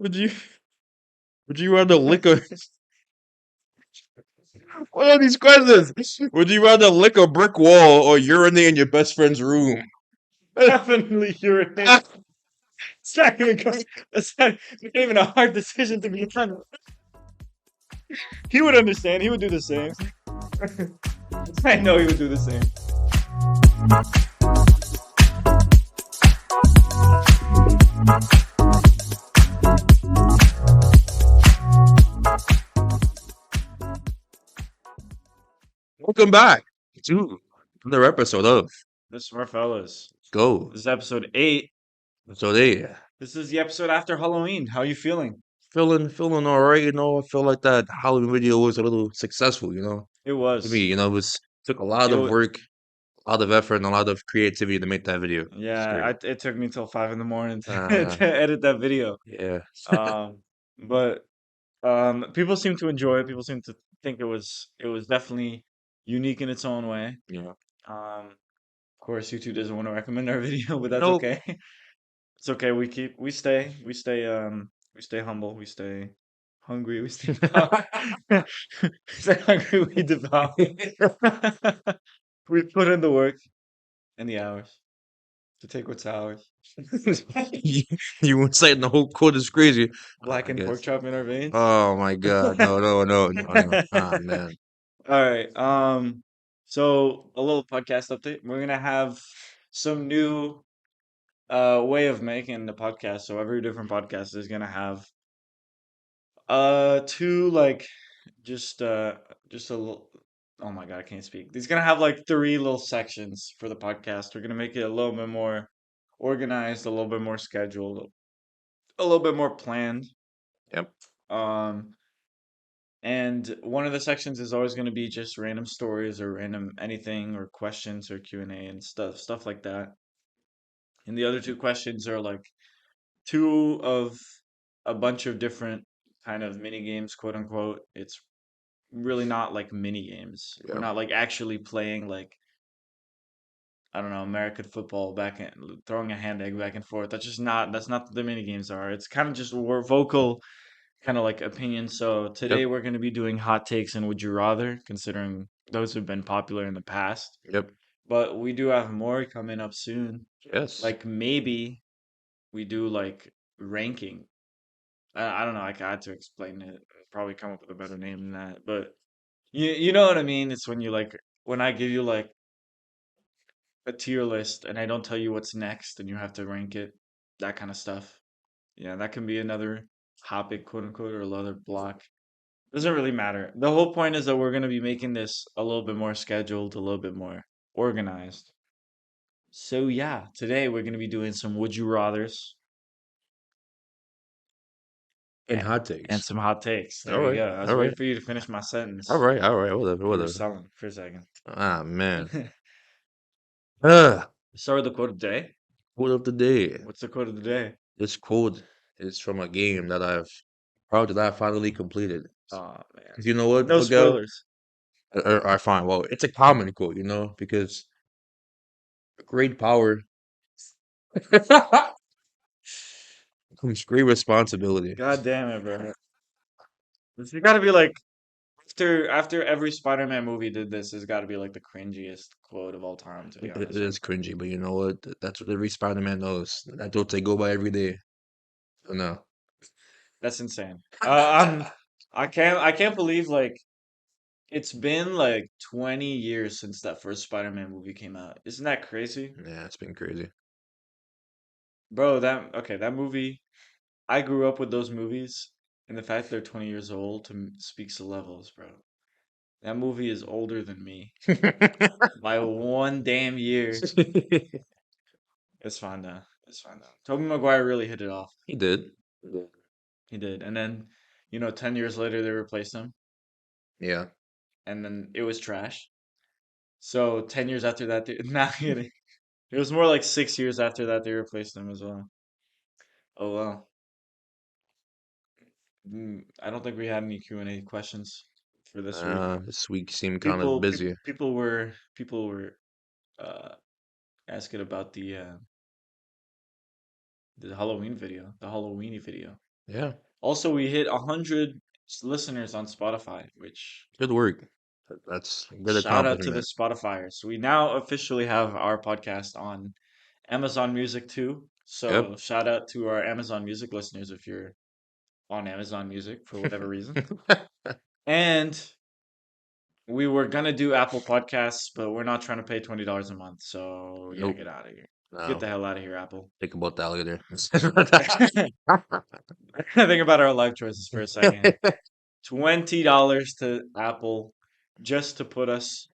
Would you would you rather lick a what are these questions? Would you rather lick a brick wall or urinate in your best friend's room? Definitely urinate. It's not even it's not even a hard decision to be honest. He would understand. He would do the same. I know he would do the same. Welcome back to another episode of The Smart Fellas. Go. This is episode 8. So there. This is the episode after Halloween. How you feeling? Feeling all right, I feel like that Halloween video was a little successful, It to me, was. it was took a lot It of was. work, a lot of effort, and a lot of creativity to make that video. It's Yeah, great. it took me till 5 in the morning to, Uh, to edit that video. yeah. Um, but people seem to enjoy it. People seem to think it was definitely unique in its own way. Yeah. Of course, YouTube doesn't want to recommend our video, but that's Nope. okay. It's okay. We stay humble. We stay hungry. We stay devout. We stay hungry. We devout. We put in the work and the hours to take what's ours. you, you inciting the whole quote is crazy. Black I and pork guess. chop in our veins. Oh my God. No, no, no, no, no. Ah, man. All right. So a little podcast update. We're gonna have some new way of making the podcast. So every different podcast is gonna have two like just a little. Oh my God, I can't speak. He's gonna have like three little sections for the podcast. We're gonna make it a little bit more organized, a little bit more scheduled, a little bit more planned. Yep. Um, and one of the sections is always going to be just random stories or random anything or questions or Q&A and stuff like that. And the other two questions are like two of a bunch of different kind of mini games, quote unquote. It's really not like mini games. We're Yep. not like actually playing like I don't know, American football back and throwing a hand egg back and forth. That's not what the mini games are. It's kind of just vocal kind of like opinions. So Yep. today we're going to be doing hot takes and would you rather, considering those have been popular in the past. Yep. But we do have more coming up soon. Yes. Like maybe we do like ranking. I don't know. I had to explain it. Probably come up with a better name than that. But you know what I mean? It's when you like when I give you like a tier list and I don't tell you what's next and you have to rank it, that kind of stuff. Yeah, that can be another topic, quote unquote, or another block. Doesn't really matter. The whole point is that we're going to be making this a little bit more scheduled, a little bit more organized. So yeah, today we're going to be doing some would you rathers And and, hot and takes. some hot takes. All There you right. go. I was All waiting right. for you to finish my All sentence. right. All right. Whatever. You were Whatever. selling for a second. Ah, man. Ah, Start with the quote of the day. quote of the day. What's the quote of the day? This quote is from a game that I finally completed. Oh man, 'Cause you know what, no Miguel? spoilers. I find, well, it's a common quote, because great power comes great responsibility. God damn it, bro. This has got to be like after every Spider-Man movie did this, it's got to be like the cringiest quote of all time, to be It honest with is cringy, but you know what? That's what every Spider-Man knows. That's what they go by every day. So no. you. That's insane. I can't believe like it's been like 20 years since that first Spider-Man movie came out. Isn't that crazy? Yeah, it's been crazy. Bro, that movie, I grew up with those movies, and the fact they're 20 years old speaks to levels, bro. That movie is older than me by one damn year. It's fine now. It's fine now. Tobey Maguire really hit it off. He did. He did. And then, 10 years later they replaced him, Yeah. and then it was trash. So 10 years after that, not kidding. It was more like 6 years after that they replaced him as well. Oh well. I don't think we had any Q&A questions for this week. This week seemed kind of People, busy. people were uh, asking about the Halloween video, the Halloweeny video. Yeah, Also, we hit 100 listeners on Spotify, which good work. That's a good shout out to the accomplishment. Spotifyers. We now officially have our podcast on Amazon Music too. Yep. So shout out to our Amazon Music listeners if you're on Amazon Music for whatever reason. And we were gonna do Apple Podcasts, but we're not trying to pay $20 a month. So yeah, Nope. get out of here. Get No. the hell out of here, Apple. Think about that later. Think about our life choices for a second. $20 to Apple just to put us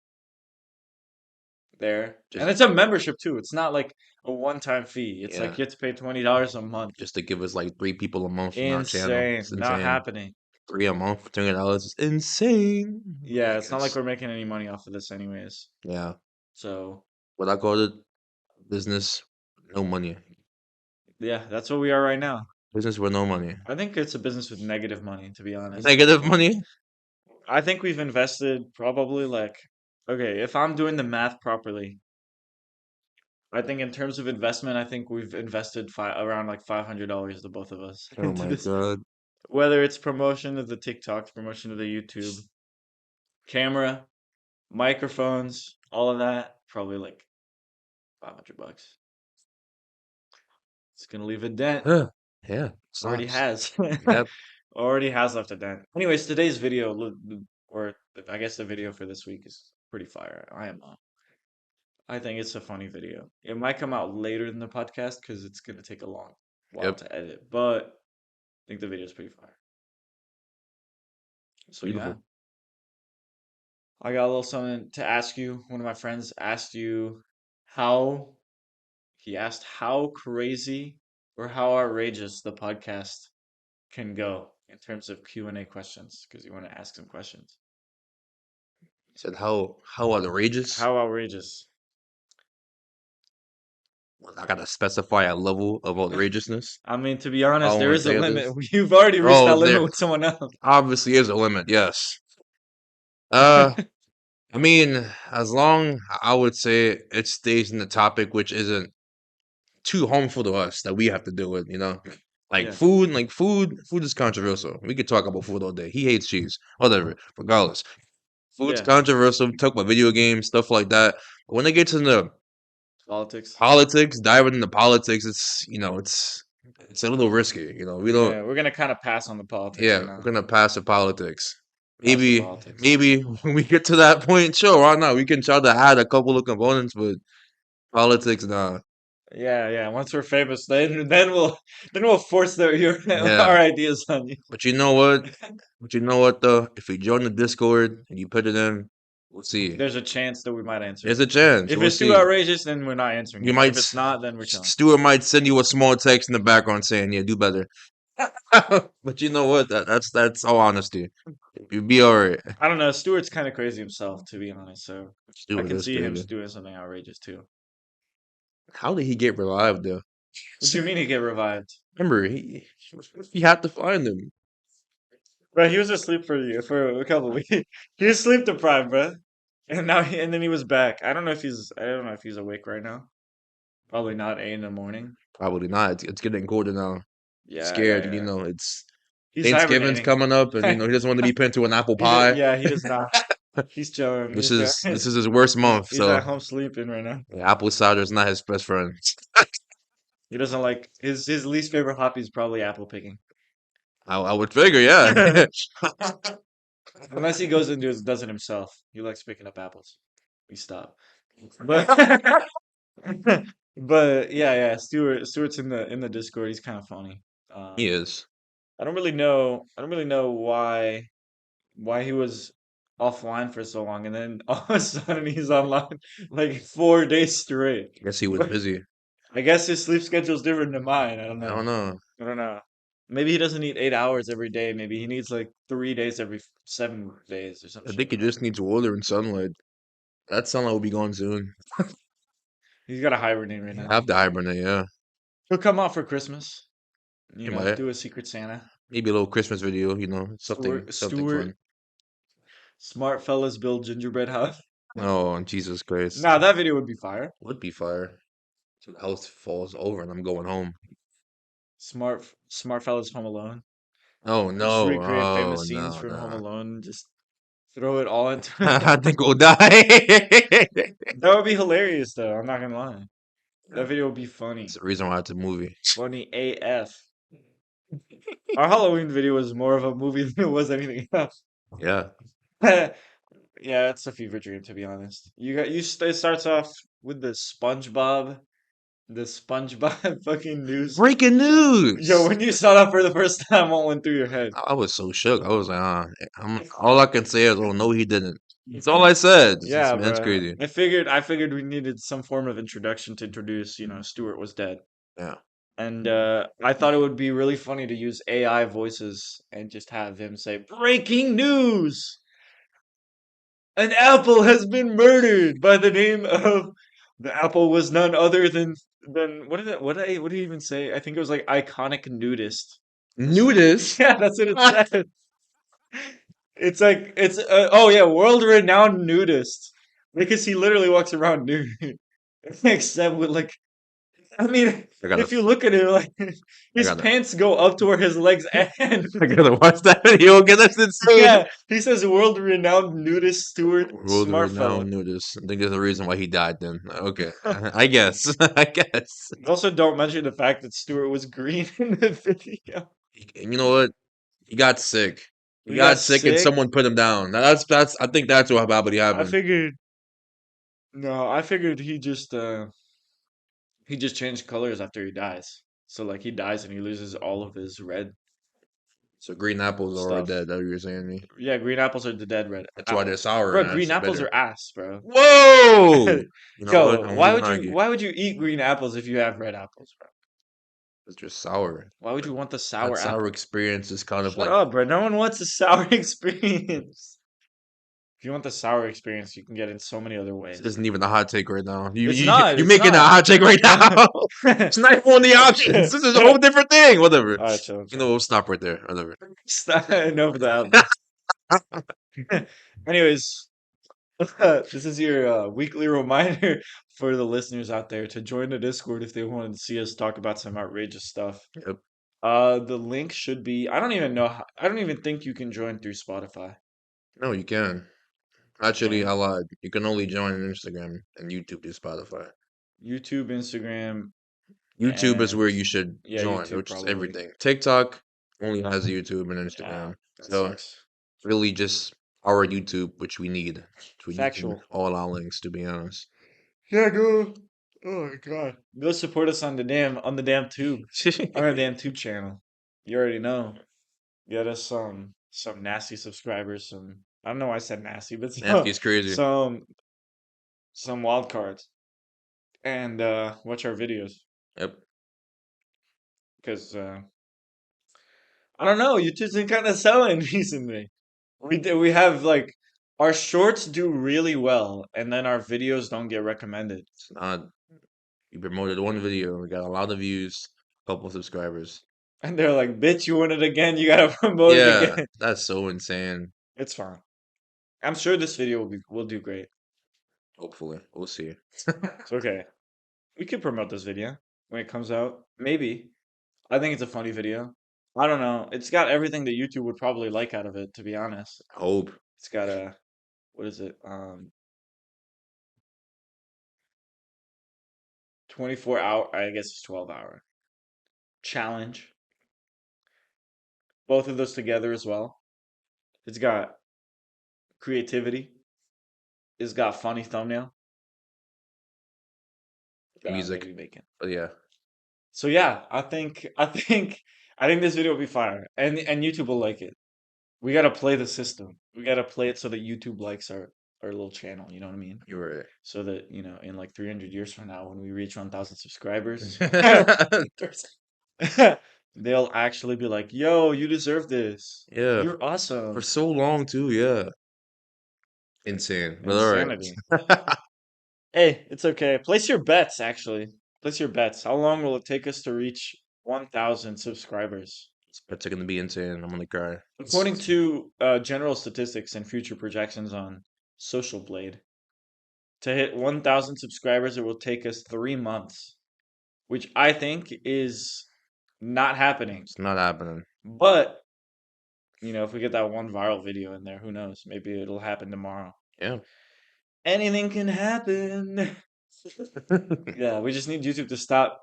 there. And Just it's a membership too. It's not like a one-time fee. It's like yeah, you have to pay $20 a month. just to give us like 3 people a month on our channel. Insane. It's Not insane. happening. 3 a month for $20 is insane. Yeah, Like it's not like it's we're making any money off of this anyways. yeah. So, What I call it, business, no money. yeah, that's what we are right now. Business with no money. I think it's a business with negative money, to be honest. Negative money. I think we've invested probably like, okay, if I'm doing the math properly, I think in terms of investment, I think we've invested around like $500 the both of us Oh into my this. god. Whether it's promotion of the TikToks, promotion of the YouTube, camera, microphones, all of that, probably like $500. It's gonna leave a dent. Huh. Yeah, Already sucks. has. Yep. Already has left a dent. Anyways, today's video, or I guess the video for this week is pretty fire. I think it's a funny video. It might come out later than the podcast because it's gonna take a long while Yep. to edit, but I think the video is pretty fire. So yeah, Beautiful. I got a little something to ask you. One of my friends asked you how he asked how crazy or how outrageous the podcast can go in terms of Q&A questions because you want to ask some questions. Said how outrageous. How outrageous? Well, I gotta specify a level of outrageousness. I mean, to be I honest, there want to is a say limit. this. You've already reached Oh, that limit there with someone else. obviously is a limit. Yes. Uh, I mean, as long I would say it stays in the topic, which isn't too harmful to us that we have to deal with. Yeah, Food is controversial. We could talk about food all day. He hates cheese, whatever. Regardless, food's yeah. controversial. Talk about video games, stuff like that. But when it gets into Politics. politics, diving into politics, it's a little risky. We don't. Yeah, we're gonna kind of pass on the politics Yeah, for we're now. gonna pass the politics. Pass the Maybe, politics. maybe when we get to that point, sure, why not? We can try to add a couple of components, but politics, nah. Yeah, yeah. Once we're famous, then we'll force Yeah, our ideas on you. but you know what? But you know what though? If you join the Discord and you put it in, we'll see. There's a chance that we might answer There's it. a chance. If We'll it's too see. outrageous, then we're not answering You it. might, If it's not, then we're chilling. Stuart might send you a small text in the background saying, "Yeah, do better." But you know what? That's all honesty. You be alright. I don't know. Stewart's kind of crazy himself, to be honest. So I Stuart can is see him crazy. doing something outrageous too. How did he get revived though? What do you mean he get revived? Remember, he had to find him. Bro, he was asleep for a couple of weeks. He was sleep deprived, bro. And then he was back. I don't know if he's awake right now. Probably not 8 in the morning. Probably not. It's getting colder now. Yeah, yeah, Scared, yeah. it's He's Thanksgiving's hibernating. coming up, and he doesn't want to be pinned to an apple pie. Yeah, he does not. He's chilling. This is his worst month, He's at so home sleeping right now. yeah, apple cider is not his best friend. He doesn't like his least favorite hobby is probably apple picking. I would figure, yeah. Unless he goes and does it himself. He likes picking up apples. We stop. But but yeah, yeah. Stewart's in the Discord. He's kind of funny. He Um, is. I don't really know why he was offline for so long, and then all of a sudden he's online like 4 days straight. I guess he was busy. I guess his sleep schedule's different than mine. I don't I know. don't know. I don't know. Maybe he doesn't need 8 hours every day. Maybe he needs like 3 days every 7 days or some I shit think he like that. just needs water and sunlight. That sunlight will be gone soon. He's got to hibernate right now. Have to hibernate, yeah. He'll come out for Christmas. He might. Do a Secret Santa. Maybe a little Christmas video, something Stewart, fun. Smart Fellas build gingerbread house. Oh, Jesus Christ. Nah, that video would be fire. Would be fire. So the house falls over and I'm going home. Smart Fellas Home Alone. Oh Just no! recreate Oh famous scenes no! from Home No! Alone. Just throw it all into it. I think we'll die. That would be hilarious, though. I'm not gonna lie. That video would be It's funny. the reason why it's a movie. Funny AF. Our Halloween video was more of a movie than it was anything else. Yeah. Yeah, it's a fever dream to be honest. It starts off with the SpongeBob fucking news. Breaking Yo, news. when you saw that for the first time, what went through your head? I was so shook. I was like, all I can say is, oh no, he didn't. That's all I said. Yeah, Man, it's bro. crazy. I figured we needed some form of introduction to introduce, Stewart was dead. Yeah. And I thought it would be really funny to use AI voices and just have him say, "Breaking news! An apple has been murdered by the name of the apple was none other than what did he even say? I think it was like iconic nudist or something. Nudist. Yeah, that's what it said. It's like oh yeah, world renowned nudist because he literally walks around nude, except with like I mean, I gotta, if you look at it, like I his gotta, pants go up to where his legs end. I gotta watch that video again. That's insane. Yeah, he says world renowned nudist Stewart World smart fella. renowned nudist. I think there's a reason why he died. Then okay, I guess. I guess. Also, don't mention the fact that Stewart was green in the video. You know what? He got sick. He We got got sick, and sick. someone put him down. That's. I think that's what probably I happened. figured no, I figured he just changed colors after he dies. So like he dies and he loses all of his red So green apples are already stuff. dead. That's what you're saying to me. Yeah, green apples are the dead red That's why they're apples. sour Bro, and green that's apples bitter. are ass, bro. Whoa! You know what? I Yo, won't why even would you argue. why would you eat green apples if you have red apples, bro? It's just sour. Why would you want the That sour sour apple? experience is kind of Shut like up, bro. No one wants a sour experience. If you want the sour experience, you can get it in so many other this ways. isn't even a hot take right now. You It's you not, you're it's making a not. hot take right now. It's not even one of the options. This is a whole different thing. Whatever. Alright, chill, You know, chill. we'll stop right there. Whatever. Stop. Enough of that. Anyways, this is your weekly reminder for the listeners out there to join the Discord if they wanted to see us talk about some outrageous stuff. Yep. The link should be. I don't even think you can join through Spotify. No, you can. You Actually, I can. lied. You can only join on Instagram and YouTube to Spotify. YouTube, Instagram, YouTube is and where you should yeah, join, YouTube which is probably. everything. TikTok only has YouTube and Yeah, Instagram. that So sucks. really just our YouTube, which we need. So we need Factual. all our links, to be honest. Yeah, go. Oh my God. Go support us on the damn tube. On our damn tube channel. You already know. Get us some nasty subscribers, some I don't know why I said nasty, but Nasty is crazy. some some wild cards. And watch our videos. Yep. Because I don't know, YouTube's been kind of selling recently. We have like our shorts do really well, and then our videos don't get recommended. It's not. We promoted one video. We got a lot of views, a couple subscribers. And they're like, "Bitch, you want it again? You gotta promote it Yeah, again." that's so insane. It's fine. I'm sure this video will do great. Hopefully, we'll see. It's okay. We could promote this video when it comes out. Maybe. I think it's a funny video. I don't know. It's got everything that YouTube would probably like out of it, to be honest. Hope. It's got a what is it? 24 hour, I guess it's 12-hour challenge. Both of those together as well. It's got creativity. It's got funny thumbnail. Music. Maybe bacon. But yeah, So yeah, I think this video will be fire, and YouTube will like it. We gotta play the system. We gotta play it so that YouTube likes our little channel. You know what I mean? you're So that in like 300 years from now, when we reach 1,000 subscribers, right. they'll actually be like, "Yo, you deserve this. Yeah, You're for awesome." so long too. Yeah, insane. But all Insanity. right. Hey, it's okay. Place your bets. Actually, place your bets. How long will it take us to reach 1,000 subscribers? It's gonna be insane. I'm gonna cry. According to general statistics and future projections on Social Blade, to hit 1,000 subscribers, it will take us 3 months, which I think is Not happening. It's not happening. But, if we get that one viral video in there, who knows? Maybe it'll happen tomorrow. Yeah. Anything can happen. Yeah, we just need YouTube to stop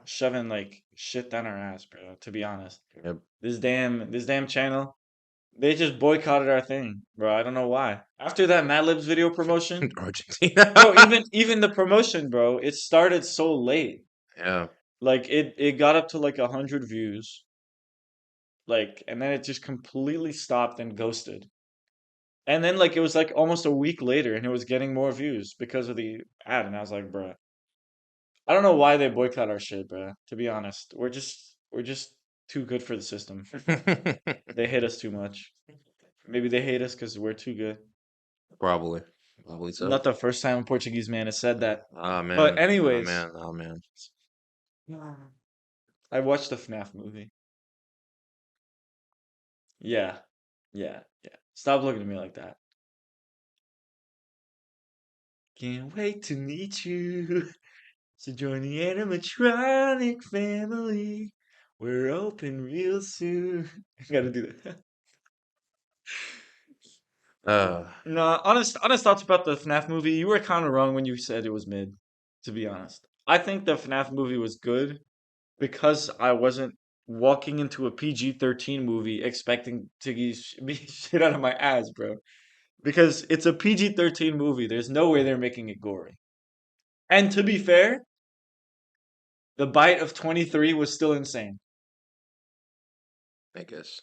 shoving like shit down our ass, bro, to be honest. Yep. This damn channel, they just boycotted our thing, bro. I don't know why. After that Mad Libs video promotion, bro, Argentina. even the promotion, bro, it started so late. Yeah. Like it got up to like 100 views, like, and then it just completely stopped and ghosted. And then like it was like almost a week later, and it was getting more views because of the ad, and I was like, bro, I don't know why they boycott our shit, bro. To be honest, we're just too good for the system. They hate us too much. Maybe they hate us because we're too good. Probably. Probably so. Not the first time a Portuguese man has said that. Ah But man. Ah anyways, man. Ah man. I watched the FNAF movie. Yeah, yeah, yeah. Stop looking at me like that. Can't wait to meet you. So join the animatronic family. We're open real soon. I gotta do that. Uh No, honest thoughts about the FNAF movie. You were kind of wrong when you said it was mid, to be honest. I think the FNAF movie was good because I wasn't walking into a PG-13 movie expecting to be shit out of my ass, bro. Because it's a PG-13 movie. There's no way they're making it gory. And to be fair, the bite of 23 was still insane. I guess.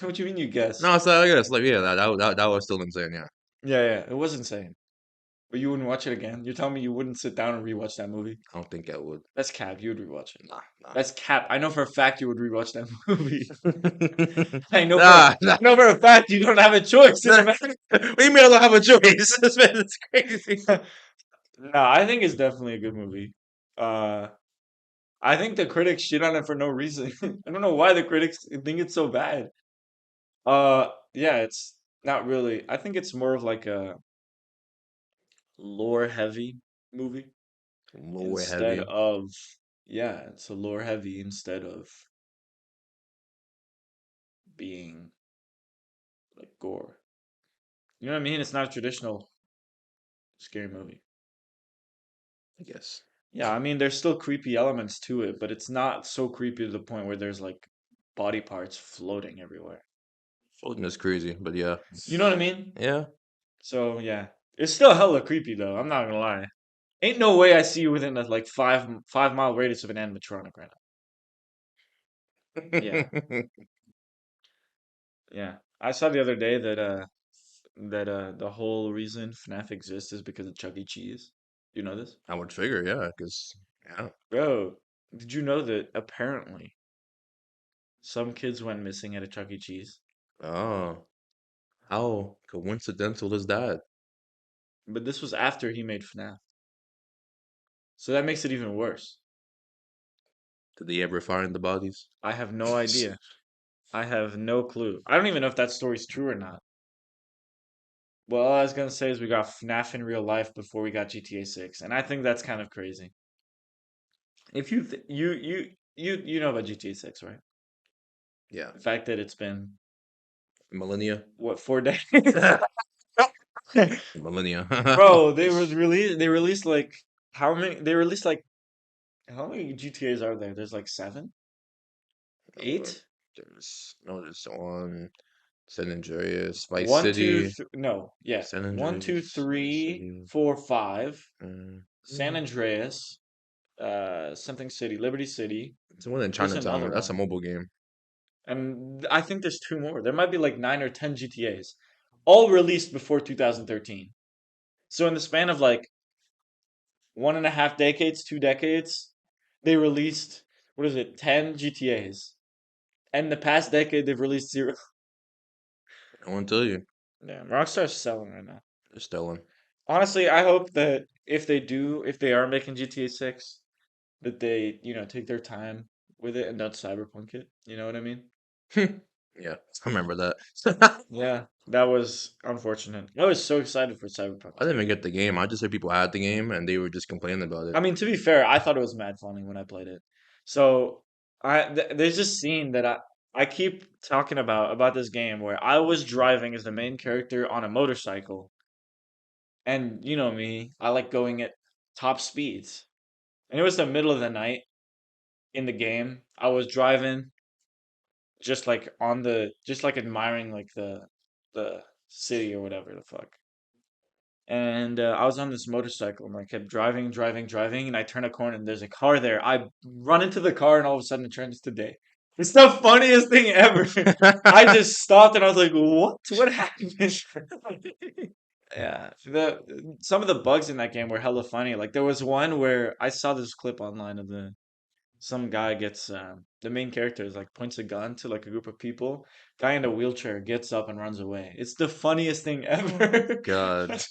What do you mean you guess? No, it's I guess like yeah, that was still insane, yeah. Yeah, yeah, it was insane. But you wouldn't watch it again? You're telling me you wouldn't sit down and rewatch that movie? I don't think I would. That's cap. You would rewatch it. Nah, nah. That's cap. I know for a fact you would rewatch that movie. I know for Nah, I nah. know for a fact you don't have a choice in the Nah. matter. What do you mean I don't have a choice? This man is crazy. No, I think it's definitely a good movie. Uh, I think the critics shit on it for no reason. I don't know why the critics think it's so bad. Yeah, it's not really. I think it's more of like a lore heavy movie Lower instead heavy. of, yeah, it's a lore heavy instead of being like gore. You know what I mean? It's not a traditional scary movie. I guess. Yeah, I mean, there's still creepy elements to it, but it's not so creepy to the point where there's like body parts floating everywhere. Floating is crazy, but yeah. You know what I mean? Yeah. So yeah, it's still hella creepy though. I'm not gonna lie. Ain't no way I see you within a like 5 mile radius of an animatronic right now. Yeah, yeah. I saw the other day that the whole reason FNAF exists is because of Chuck E. Cheese. You know this? I would figure, yeah, because yeah. Bro, did you know that apparently some kids went missing at a Chuck E. Cheese? Oh, how coincidental is that? But this was after he made FNAF. So that makes it even worse. Did they ever find the bodies? I have no idea. I have no clue. I don't even know if that story's true or not. Well, all I was gonna say is we got FNAF in real life before we got GTA 6, and I think that's kind of crazy. If you th you know about GTA 6, right? Yeah, The fact that it's been millennia. what, 4 days? Millennia. Bro, they released like how many? They released like how many GTAs are there? There's like seven, Uh, 8. there's one San Andreas, Vice One, two, City, no, yeah. San One, two, Andreas, Vice three, City. 4, 5. Uh, San Andreas, something city, Liberty City. it's the one in There's another Chinatown. That's a one. mobile game. And I think there's two more. There might be like 9 or 10 GTAs, all released before 2013. So in the span of like 1.5 decades, 2 decades, they released, what is it, 10 GTAs. And in the past decade, they've released zero. I want to tell you, Yeah, Rockstar's selling right now. they're stealing. Honestly, I hope that if they are making GTA 6, that they, take their time with it and don't cyberpunk it. You know what I mean? Yeah, I remember that. Yeah, that was unfortunate. I was so excited for Cyberpunk I didn't 2. even get the game. I just heard people had the game and they were just complaining about it. I mean, to be fair, I thought it was mad funny when I played it. So, There's this scene that I keep talking about this game where I was driving as the main character on a motorcycle, and you know me, I like going at top speeds. And it was the middle of the night in the game. I was driving just like just like admiring like the city or whatever the fuck. And I was on this motorcycle and I kept driving, driving, driving, and I turn a corner and there's a car there. I run into the car and all of a sudden it turns to day. It's the funniest thing ever. I just stopped and I was like, "What? What happened?" Yeah, some of the bugs in that game were hella funny. Like there was one where I saw this clip online of the some guy gets the main character is like points a gun to like a group of people. Guy in a wheelchair gets up and runs away. It's the funniest thing ever. God.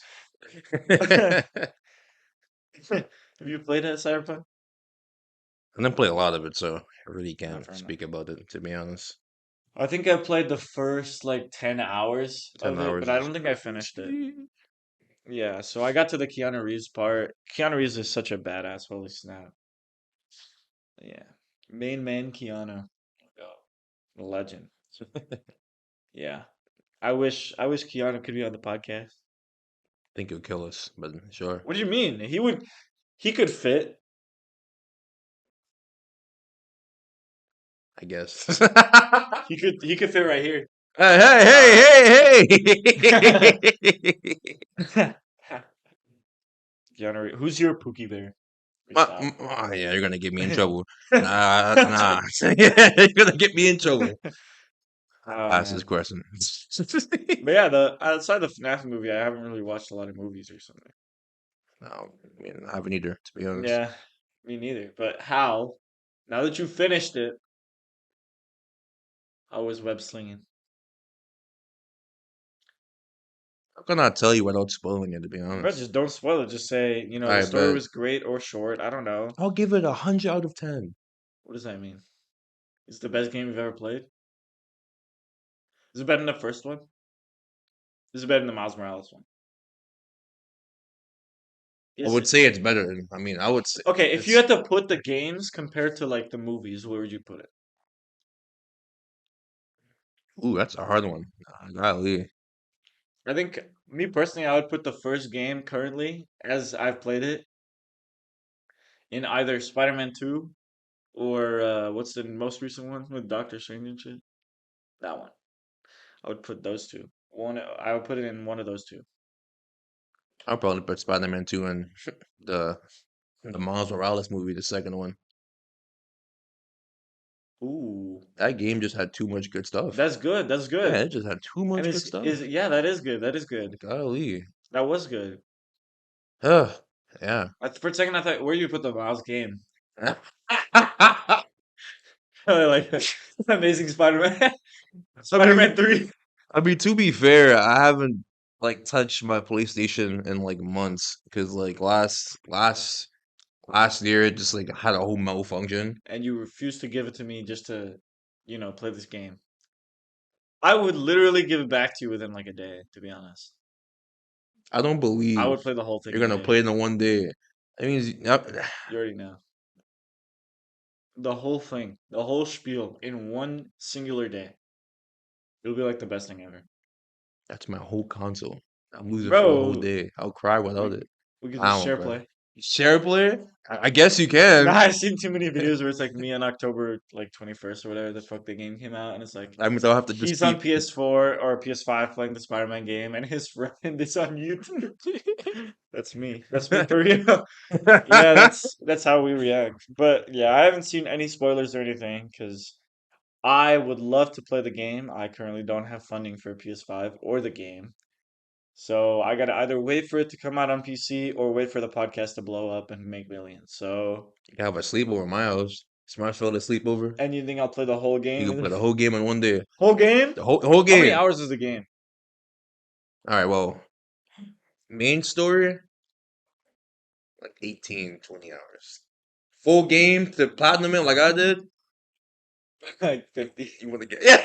Have I you played it, Cyberpunk? didn't play a lot of it, so I really Not can't fair enough. speak about it, to be honest. I think I played the first like 10 hours 10 of it, but hours I is don't think I finished it. crazy. Yeah, so I got to the Keanu Reeves part. Keanu Reeves is such a badass, holy snap. Yeah. Main man Keanu. Legend. Yeah. I wish Keanu could be on the podcast. Think it'll kill us, but sure, What do you mean? He could fit. I guess. He could fit right here. Hey, Uh hey, hey, hey! Keanu Reeves. Who's your Pookie Bear? We stop. Yeah, you're gonna get me in trouble. Nah. Yeah, you're gonna get me in trouble. Oh Ask this man. question. But yeah, the outside the FNAF movie, I haven't really watched a lot of movies or something. No, I mean, I haven't either, to be honest. Yeah, me neither. But how? Now that you finished it, how was web slinging? How can I tell you without spoiling it, to be Bro, honest? just don't spoil it. Just say, the I story bet. was great or short. I don't know. I'll give it 100 out of 10. What does that mean? Is it the best game you've ever played? Is it better than the first one? Is it better than the Miles Morales one? I Is would it? say it's better. I mean, I would say Okay, if you it's. had to put the games compared to like the movies, where would you put it? Ooh, that's a hard one. Golly. I think me personally, I would put the first game currently, as I've played it, in either Spider-Man 2 or what's the most recent one with Doctor Strange and shit? That one. I would put those two. I would put it in one of those two. I'll probably put Spider-Man 2 and the the Miles Morales movie, the second one. Ooh, That game just had too much good stuff. that's good. That's Yeah, good. it just had too And much good is stuff. yeah, that is good. That is good. Golly. That was good. Yeah. For a second, I thought where you put the Miles game, like Amazing Spider-Man, I mean, Spider-Man 3. to be fair, I haven't like touched my PlayStation in like months because like last year it just like had a whole malfunction. And you refuse to give it to me just to, play this game. I would literally give it back to you within like a day, to be honest. I don't I believe would play the whole thing you're in a gonna day. play it in one day. That means You already know. The whole thing, the whole spiel in one singular day. It'll be like the best thing ever. that's my whole console. I'm losing for a whole Bro, day. I'll cry without we it. we could I just won't share cry. play. Share player? I guess you Nah, can. I've seen too many videos where it's like me on October like 21st or whatever the fuck the game came out, and it's like I mean, I'll have to just he's on beat. PS4 or PS5 playing the Spider-Man game, and his friend is on YouTube. That's me. That's me for real. Yeah, that's how we react. But yeah, I haven't seen any spoilers or anything because I would love to play the game. I currently don't have funding for a PS5 or the game. So I gotta either wait for it to come out on PC or wait for the podcast to blow up and make millions. So, You can have a sleepover at my house. Smart Fellas sleepover. and you think I'll play the whole You game? can play the whole game in one day. Whole game? The whole How many game. hours is the game? All right. Well, main story like 18, 20 hours. Full game to platinum it like I did. Like 50. You want to get? Yeah.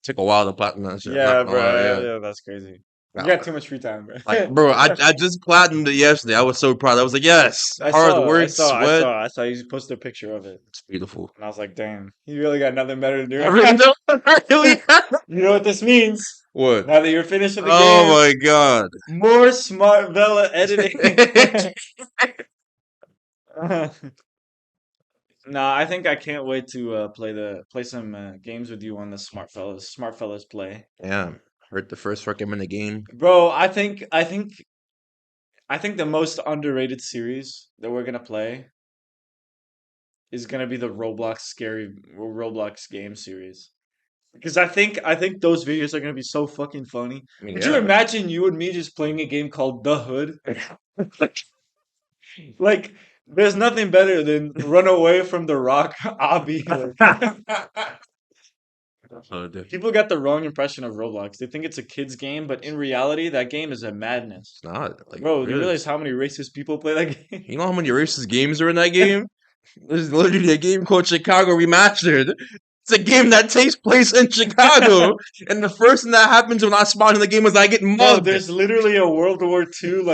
Took a while to platinum that shit. I'm not Yeah, gonna lie. bro. Yeah. Yeah, that's crazy. You Wow. got too much free time, Like, bro. bro, I just platinumed it yesterday. I was so proud. I was like, yes, I hard saw, I work, saw, I sweat. saw, I saw you posted a picture of it, It's beautiful. and I was like, damn, you really got nothing better to I do. really don't. I really. You know what this means? What? Now that you're finishing the Oh game, my god. more Smart Vela editing. Nah, I think I can't wait to play some games with you on the Smart Fellas play. Yeah, heard the first recommended game. Bro, I think the most underrated series that we're gonna play is gonna be the Roblox game series. Because I think those videos are gonna be so fucking funny. I mean, Could you yeah. imagine you and me just playing a game called The Hood? Like, there's nothing better than run away from the rock, Abby. Oh, dude. People got the wrong impression of Roblox. They think it's a kid's game, but in reality, that game is a madness. It's not like Bro, do you really. realize how many racist people play that game? You know how many racist games are in that game? There's literally a game called Chicago Remastered. It's a game that takes place in Chicago, and the first thing that happens when I spawn in the game is I get Bro, mugged. there's literally a World War II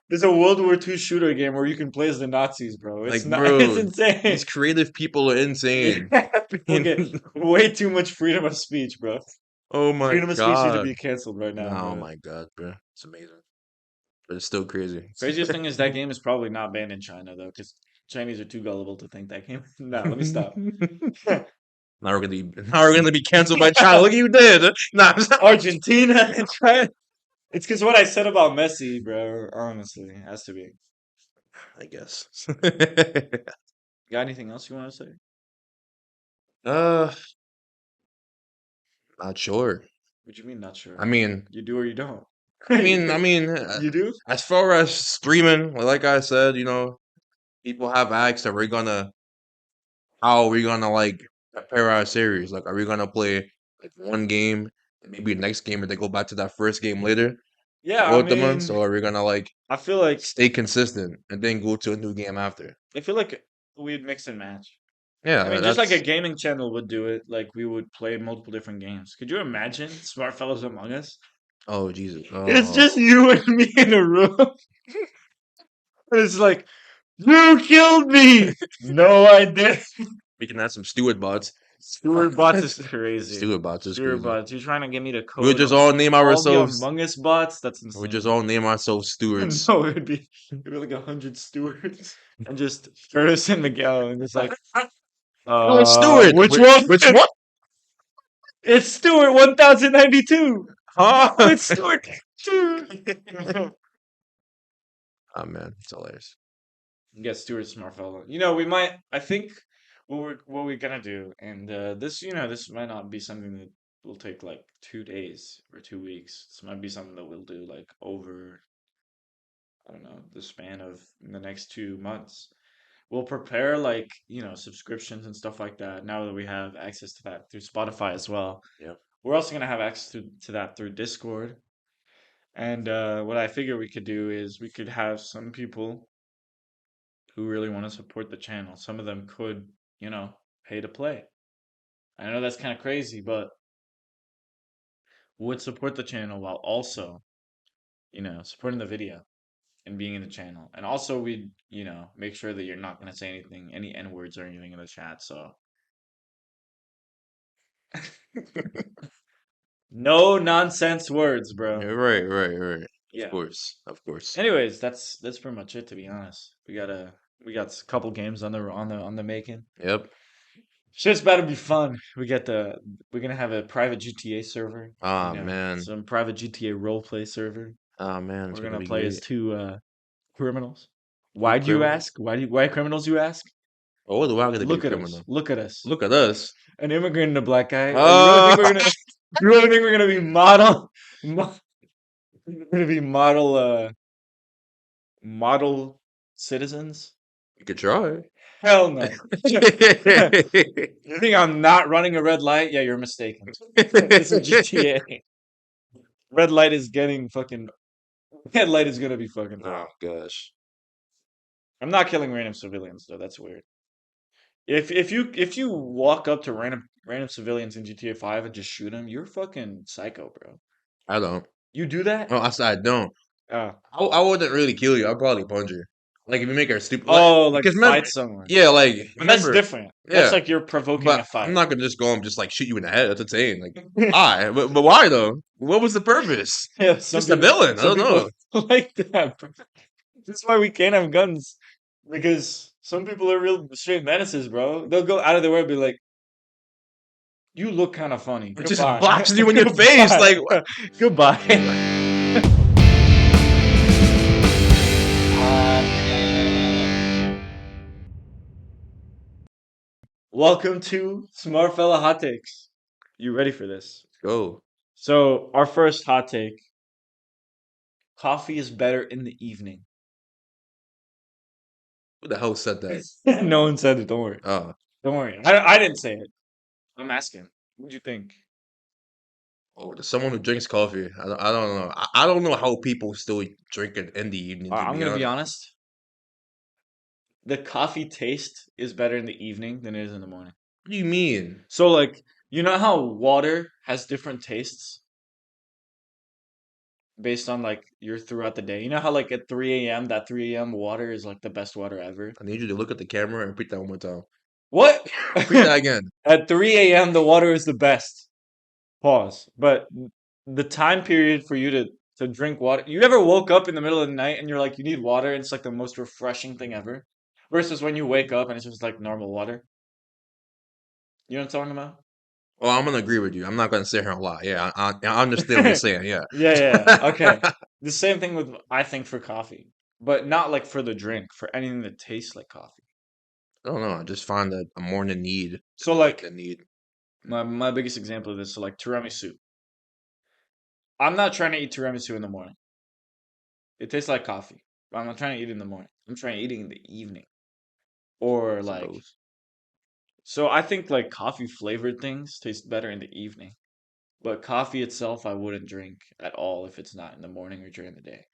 there's a World War II shooter game where you can play as the Nazis, bro. It's Like, not it's bro, these insane. creative people are insane. Yeah, people get way too much freedom of speech, bro. Oh my Freedom of speech need to god. be canceled right now, Oh bro. my god, bro. It's amazing. But it's still crazy. Craziest thing is that game is probably not banned in China though, because Chinese are too gullible to think that game. Nah, let me stop. Now we're gonna be canceled by China. Look what you did. Nah, Argentina and China. It's because what I said about Messi, bro. Honestly, it has to be. I guess. Got anything else you want to say? uh, not sure. What do you mean, not sure? I mean, You do or you don't? I mean, I mean, You do? as far as streaming, like I said, people have asked, how are we gonna like prepare our series? Like, are we gonna play like one game and maybe next game, and they go back to that first game later, Yeah, I both the months, mean, or are we gonna like I feel like stay consistent and then go to a new game after? I feel like we'd mix and match. I Yeah, mean, just like a that's gaming channel would do it, like we would play multiple different games. Could you imagine Smart Fellows Among Us? oh Jesus, It's oh, just you and me in a room. And it's like, you killed me. No, I didn't. we can add some Stewart bots. Stewart bots is crazy. Stewart bots is Stewart crazy. bots. You're trying to get me to We'll code just all name all the ourselves. Among Us bots? That's We just insane. all name ourselves Stewards. No, it'd be like 100 Stewarts and just Curtis and Miguel and just like, Oh, it's Stewart. which Which, one? which one? It's Stewart 1092. Huh? It's Stewart. Oh man, it's hilarious. Get Stewart Smartfellow. We might. I think what we're gonna do, and this might not be something that will take like 2 days or 2 weeks. This might be something that we'll do like over, I don't know, the span of the next 2 months. We'll prepare like subscriptions and stuff like that. Now that we have access to that through Spotify as well, Yeah. we're also gonna have access to that through Discord. And what I figure we could do is we could have some people who really want to support the channel. Some of them could, pay to play. I know that's kind of crazy, but would support the channel while also, supporting the video and being in the channel. And also we'd, make sure that you're not going to say anything, any N words or anything in the chat. So no nonsense words, Yeah, bro. right, right, right. Of Yeah. course, of course. Anyways, that's pretty much it to be honest. We got a couple games on the making. Yep. Shit's about to be fun. We're gonna have a private GTA server, Ah man. some private GTA roleplay server. Ah man, it's We're gonna gonna be play as great. two criminals. Two Why do you criminals. ask? Why criminals you ask? Oh, the wow gonna be a Look at us. criminal. Look at us. Look at us. An immigrant and a black guy. You really think we're Ah, gonna you really think we're gonna be we're gonna be model citizens? you could try. Hell no. You think I'm not running a red light? Yeah, you're mistaken. This is GTA. Red light is getting fucking. Red light is gonna be fucking fun. Oh gosh. I'm not killing random civilians though. That's weird. If you walk up to random civilians in GTA 5 and just shoot them, you're fucking psycho, bro. I don't. You do that? Oh, I said I don't. Oh. I wouldn't really kill you. I'd probably punch you. Like if you make her stupid, like Oh, like because remember, fight someone. yeah, like But that's remember, different. That's yeah. like you're provoking a But I'm fight. not gonna just go and just like shoot you in the head. That's insane. Like why? But why though? What was the purpose? Yeah, Just a villain. I some don't people know. like that. Bro. That's why we can't have guns because some people are real straight menaces, bro. They'll go out of their way and be like, "You look kind of funny. It just Goodbye. blasts you in your face. Goodbye. Like Goodbye." Welcome to Smart Fella Hot Takes. You ready for this? go. So, our first hot take: coffee is better in the evening. Who the hell said that? No one said it. Don't worry. Oh, Don't worry. I didn't say it. I'm asking. What do you think? oh, there's someone who drinks coffee. I don't know. I don't know how people still drink it in the evening. To I'm be gonna be honest, honest. The coffee taste is better in the evening than it is in the morning. what do you mean? So, like, you know how water has different tastes based on like your throughout the day. You know how like at 3 a.m. that 3 a.m. water is like the best water ever. I need you to look at the camera and repeat that one more time. What? Repeat that again. At 3 a.m. the water is the best. Pause. But the time period for you to drink water. You ever woke up in the middle of the night and you're like you need water and it's like the most refreshing thing ever? Versus when you wake up and it's just like normal water. You know what I'm talking about? Well, I'm gonna agree with you. I'm not gonna sit here and lie. Yeah, I understand what you're saying. Yeah. Yeah, yeah. Okay. The same thing with I think for coffee, but not like for the drink, for anything that tastes like coffee. I don't know. I just find that a morning need So like like a need. my biggest example of this, so like tiramisu. I'm not trying to eat tiramisu in the morning. It tastes like coffee. But I'm not trying to eat it in the morning. I'm trying to eat it in the evening. Or I like suppose. so I think like coffee flavored things taste better in the evening. But coffee itself I wouldn't drink at all if it's not in the morning or during the day.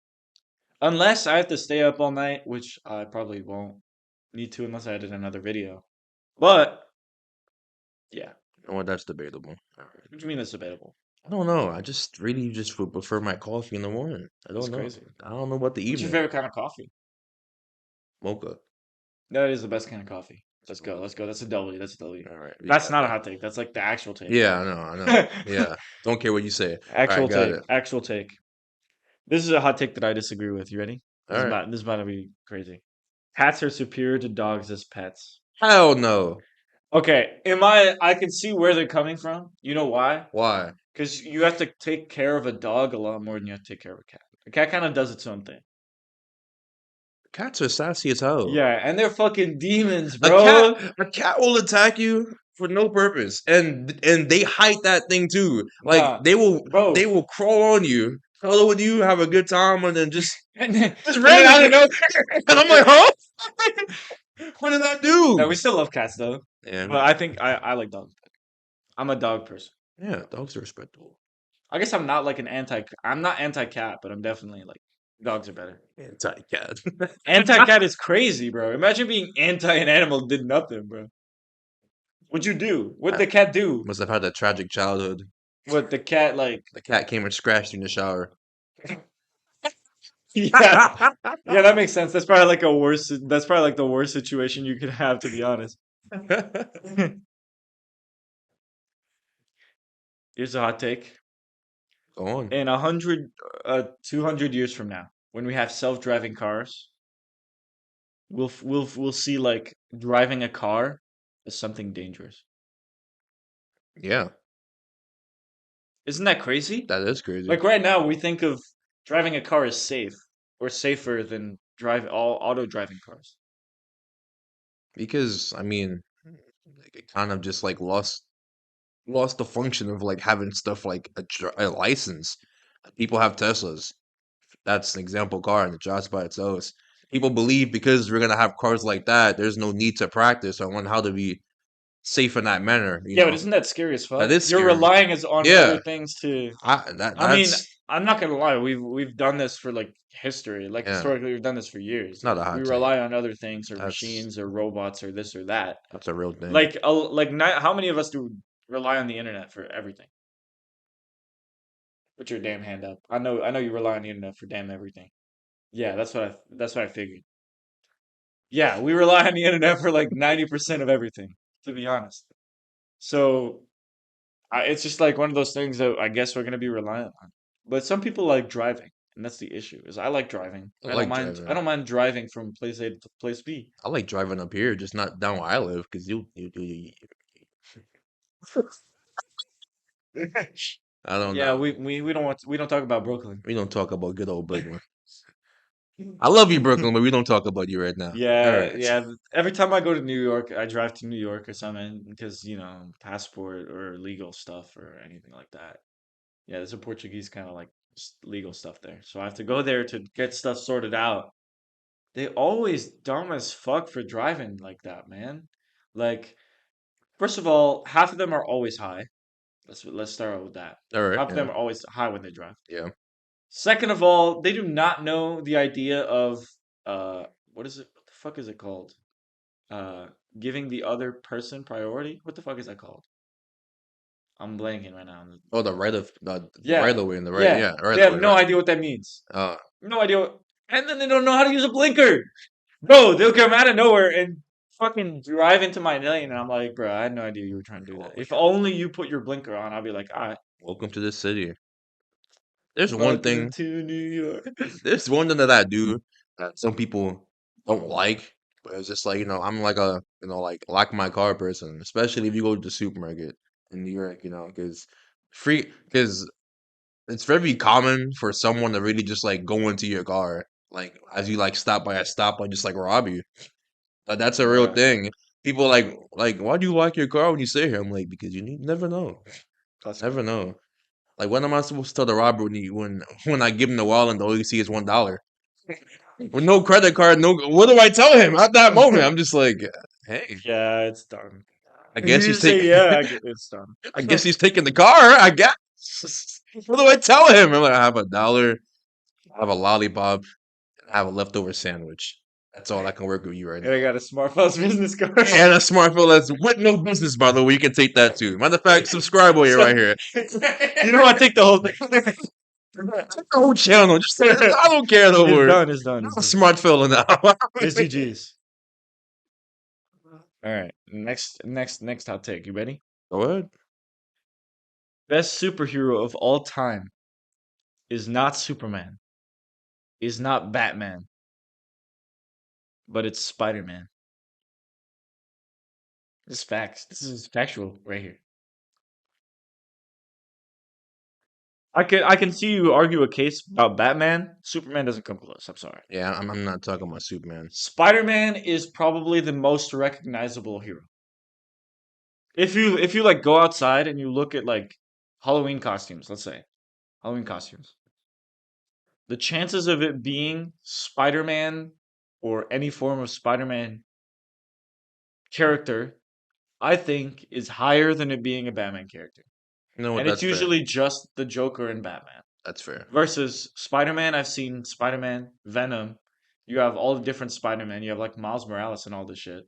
Unless I have to stay up all night, which I probably won't need to unless I edit another video. But yeah, You know what? That's debatable. All right. what do you mean that's debatable? I don't know. I just really just would prefer my coffee in the morning. I That's don't know. crazy. I don't know about the What's your evening. favorite kind of coffee? Mocha. That is the best kind of coffee. Let's go. Suppose. Let's go. That's a W. That's a W. All right, we That's got not a that. hot take. That's like the actual take. Yeah, I know. I know. Yeah. Don't care what you say. All right, Actual got take. it. Actual take. This is a hot take that I disagree with. You ready? All right. This is about to be crazy. Cats are superior to dogs as pets. Hell no. Okay, I can see where they're coming from. You know why? Why? Because you have to take care of a dog a lot more than you have to take care of a cat. A cat kind of does its own thing. Cats are sassy as hell. Yeah, and they're fucking demons, A cat, bro. a cat will attack you for no purpose, and they hide that thing too. Like Nah, they bro. will crawl on you, cuddle with you, have a good time, and then just And then I don't randomly. know. And I'm like, huh? What did I No, we do? still love cats though. Yeah, But I think I like dogs. I'm a dog person. yeah, dogs are respectable. I guess I'm not like I'm not anti-cat, but I'm definitely like dogs are better. Anti-cat. Anti-cat is crazy, bro. Imagine being anti an animal that did nothing, bro. What'd you do? What'd I the cat do? must have had a tragic childhood. What the cat like? The cat came and scratched you in the shower. Yeah, yeah, that makes sense. That's probably like a worse. That's probably like the worst situation you could have, to be honest. Here's a hot take. Go on. In 200 years from now, when we have self-driving cars, we'll see like driving a car as something dangerous. Yeah, Isn't that crazy? that is crazy. Like right now, we think of driving a car as safe or safer than drive all auto driving cars. Because I mean, like, it kind of just like lost the function of like having stuff like a license. People have Teslas. That's an example car and it drives by itself. People believe because we're gonna have cars like that, there's no need to practice on how to be safe in that manner. You Yeah, but know, isn't that scary as that fuck? is You're scary. relying as on other Yeah, things to. I mean, that's I'm not gonna lie. We've done this for like history. Like yeah, historically, we've done this for years. it's Like not a we hot take. rely on other things or That's machines or robots or this or that. that's a real thing. Like not, how many of us do rely on the internet for everything? Put your damn hand up. I know you rely on the internet for damn everything. Yeah, that's what I figured. Yeah, we rely on the internet for like 90% of everything, to be honest. So it's just like one of those things that I guess we're gonna be reliant on. But some people like driving, and that's the issue. Is I like driving. I like I driving. don't mind driving from place A to place B. I like driving up here, just not down where I live, because I don't Yeah, know. we don't talk about Brooklyn. We don't talk about good old Brooklyn. I love you, Brooklyn, but we don't talk about you right now. All Yeah, right. yeah. Every time I go to New York, I drive to New York or something because, passport or legal stuff or anything like that. Yeah, there's a Portuguese kind of like legal stuff there. So I have to go there to get stuff sorted out. They always dumb as fuck for driving like that, man. Like, first of all, half of them are always high. Let's start out with that. All right. Half of Yeah. them are always high when they drive. Yeah. Second of all, they do not know the idea of what is it? What the fuck is it called? Uh, giving the other person priority. What the fuck is that called? I'm blanking right now. Oh, the right Yeah, of way and the right. yeah. Yeah, right They of have way. no Right. idea what that means. Uh, No idea. And then they don't know how to use a blinker. Bro, they'll come out of nowhere and fucking drive into my lane, and I'm like, bro, I had no idea you were trying to do oh that. my If God. only you put your blinker on, I'll be like, all right, Welcome to the city. There's one welcome thing. to New York. There's one thing that I do that some people don't like, but it's just like, I'm like a, like lock my car person, especially if you go to the supermarket in New York, because it's very common for someone to really just like go into your car, like as you like stop by a stoplight, just like rob you. That's a real Yeah, thing. People like, why do you lock your car when you stay here? I'm like, because never know, classic. never know. Like, when am I supposed to tell the robber when I give him the wallet and all you see is $1? With no credit card, no. What do I tell him at that moment? I'm just like, hey, Yeah, it's done. I You guess he's just say, taking. yeah, I get it's done. I guess he's taking the car. I guess. What do I tell him? I'm like, I have $1. I have a lollipop. I have a leftover sandwich. That's all I can work with you right And I now. got a Smart Fellas business card. And a smartphone that's with no business, by the way. You can take that too. Matter of fact, subscribe while you're So, right here. you know, I take the whole thing. Take the whole channel. Just I don't care no It's more. done. It's done. I'm It's a done. smart fella now. It's GG's. All right. Next hot take. You ready? Go ahead. Best superhero of all time is not Superman, is not Batman, but it's Spider-Man. This is facts. This is factual right here. I can see you argue a case about Batman. Superman doesn't come close. I'm sorry. Yeah, I'm not talking about Superman. Spider-Man is probably the most recognizable hero. If you like go outside and you look at like Halloween costumes, let's say Halloween costumes, the chances of it being Spider-Man or any form of Spider-Man character, I think, is higher than it being a Batman character. You know what? And it's That's fair. usually just the Joker and Batman. That's fair. Versus Spider-Man, I've seen Spider-Man, Venom. You have all the different Spider-Man. You have like Miles Morales and all this shit.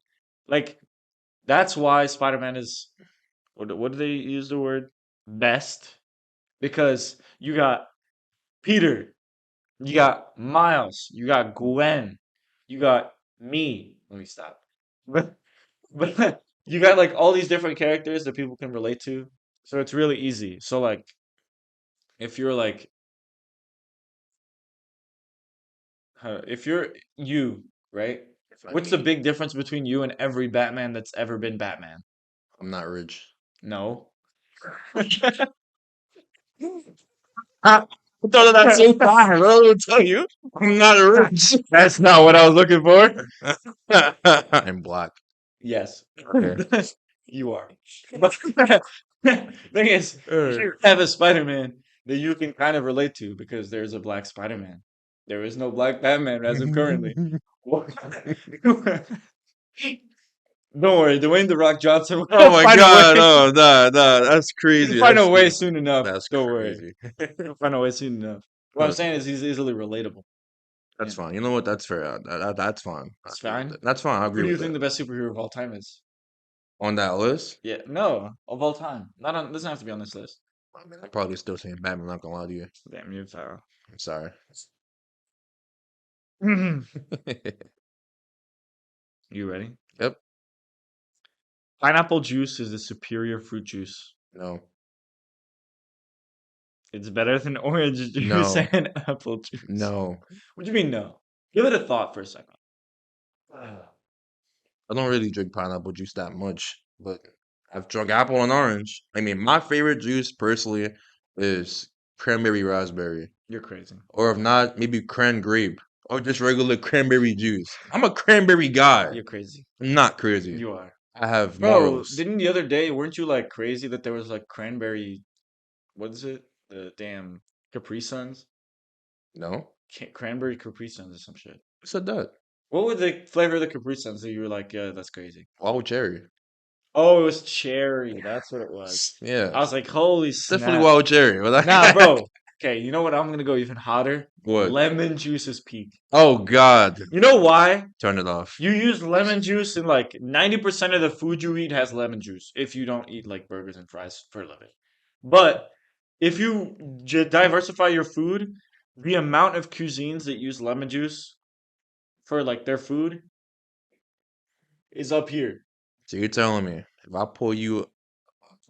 Like that's why Spider-Man is what do they use the word best? Because you got Peter, you got Miles, you got Gwen, you got me. Let me stop. But you got like all these different characters that people can relate to. So it's really easy. So like if you're like if you're you, right? If I What's the mean, big difference between you and every Batman that's ever been Batman? I'm not rich. No. I thought of that so far. I will tell you, I'm not rich. That's not what I was looking for. I'm black. Yes. Okay. You are. But thing is, you have a Spider-Man that you can kind of relate to because there's a black Spider-Man. There is no black Batman as of currently. What- Don't worry, Dwayne the Rock Johnson Oh will my find a way. god! Oh, no, no, that's He'll crazy. find a That's way soon enough. that's Don't worry. crazy. He'll find a way soon enough. What I'm saying is he's easily relatable. That's Yeah, fine. You know what? That's fair. That's fine. I it's agree with fine. that. That's fine. I Who agree do you with think that. the best superhero of all time is? On that list, Yeah, no, of all time. Not on. Doesn't have to be on this list. I mean, I'm probably still saying Batman. Not gonna lie to you. Damn, you foul. I'm sorry. You ready? Yep. Pineapple juice is the superior fruit juice. No. It's better than orange juice No. and apple juice. No. What do you mean no? Give it a thought for a second. I don't really drink pineapple juice that much, but I've drunk apple and orange. I mean, my favorite juice personally is cranberry raspberry, You're crazy. or if not, maybe cran grape, or just regular cranberry juice. I'm a cranberry guy. You're crazy. I'm not crazy. You are. I have Bro, morals. didn't the other day, weren't you like crazy that there was like cranberry, what is it? The damn Capri Suns? No? Cranberry Capri Suns or some shit. Who said that? What was the flavor of the Capri Suns that you were like, yeah, that's crazy? Wild cherry. Oh, it was cherry. That's what it was. Yeah. I was like, holy It's definitely snap. wild cherry. Nah, bro. Okay, you know what? I'm gonna go even hotter. What? Lemon juice is peak. Oh God. You know why? Turn it off. You use lemon juice and like 90% of the food you eat has lemon juice if you don't eat like burgers and fries for a living. But if you diversify your food, the amount of cuisines that use lemon juice for like their food is up here. So you're telling me if I pour you a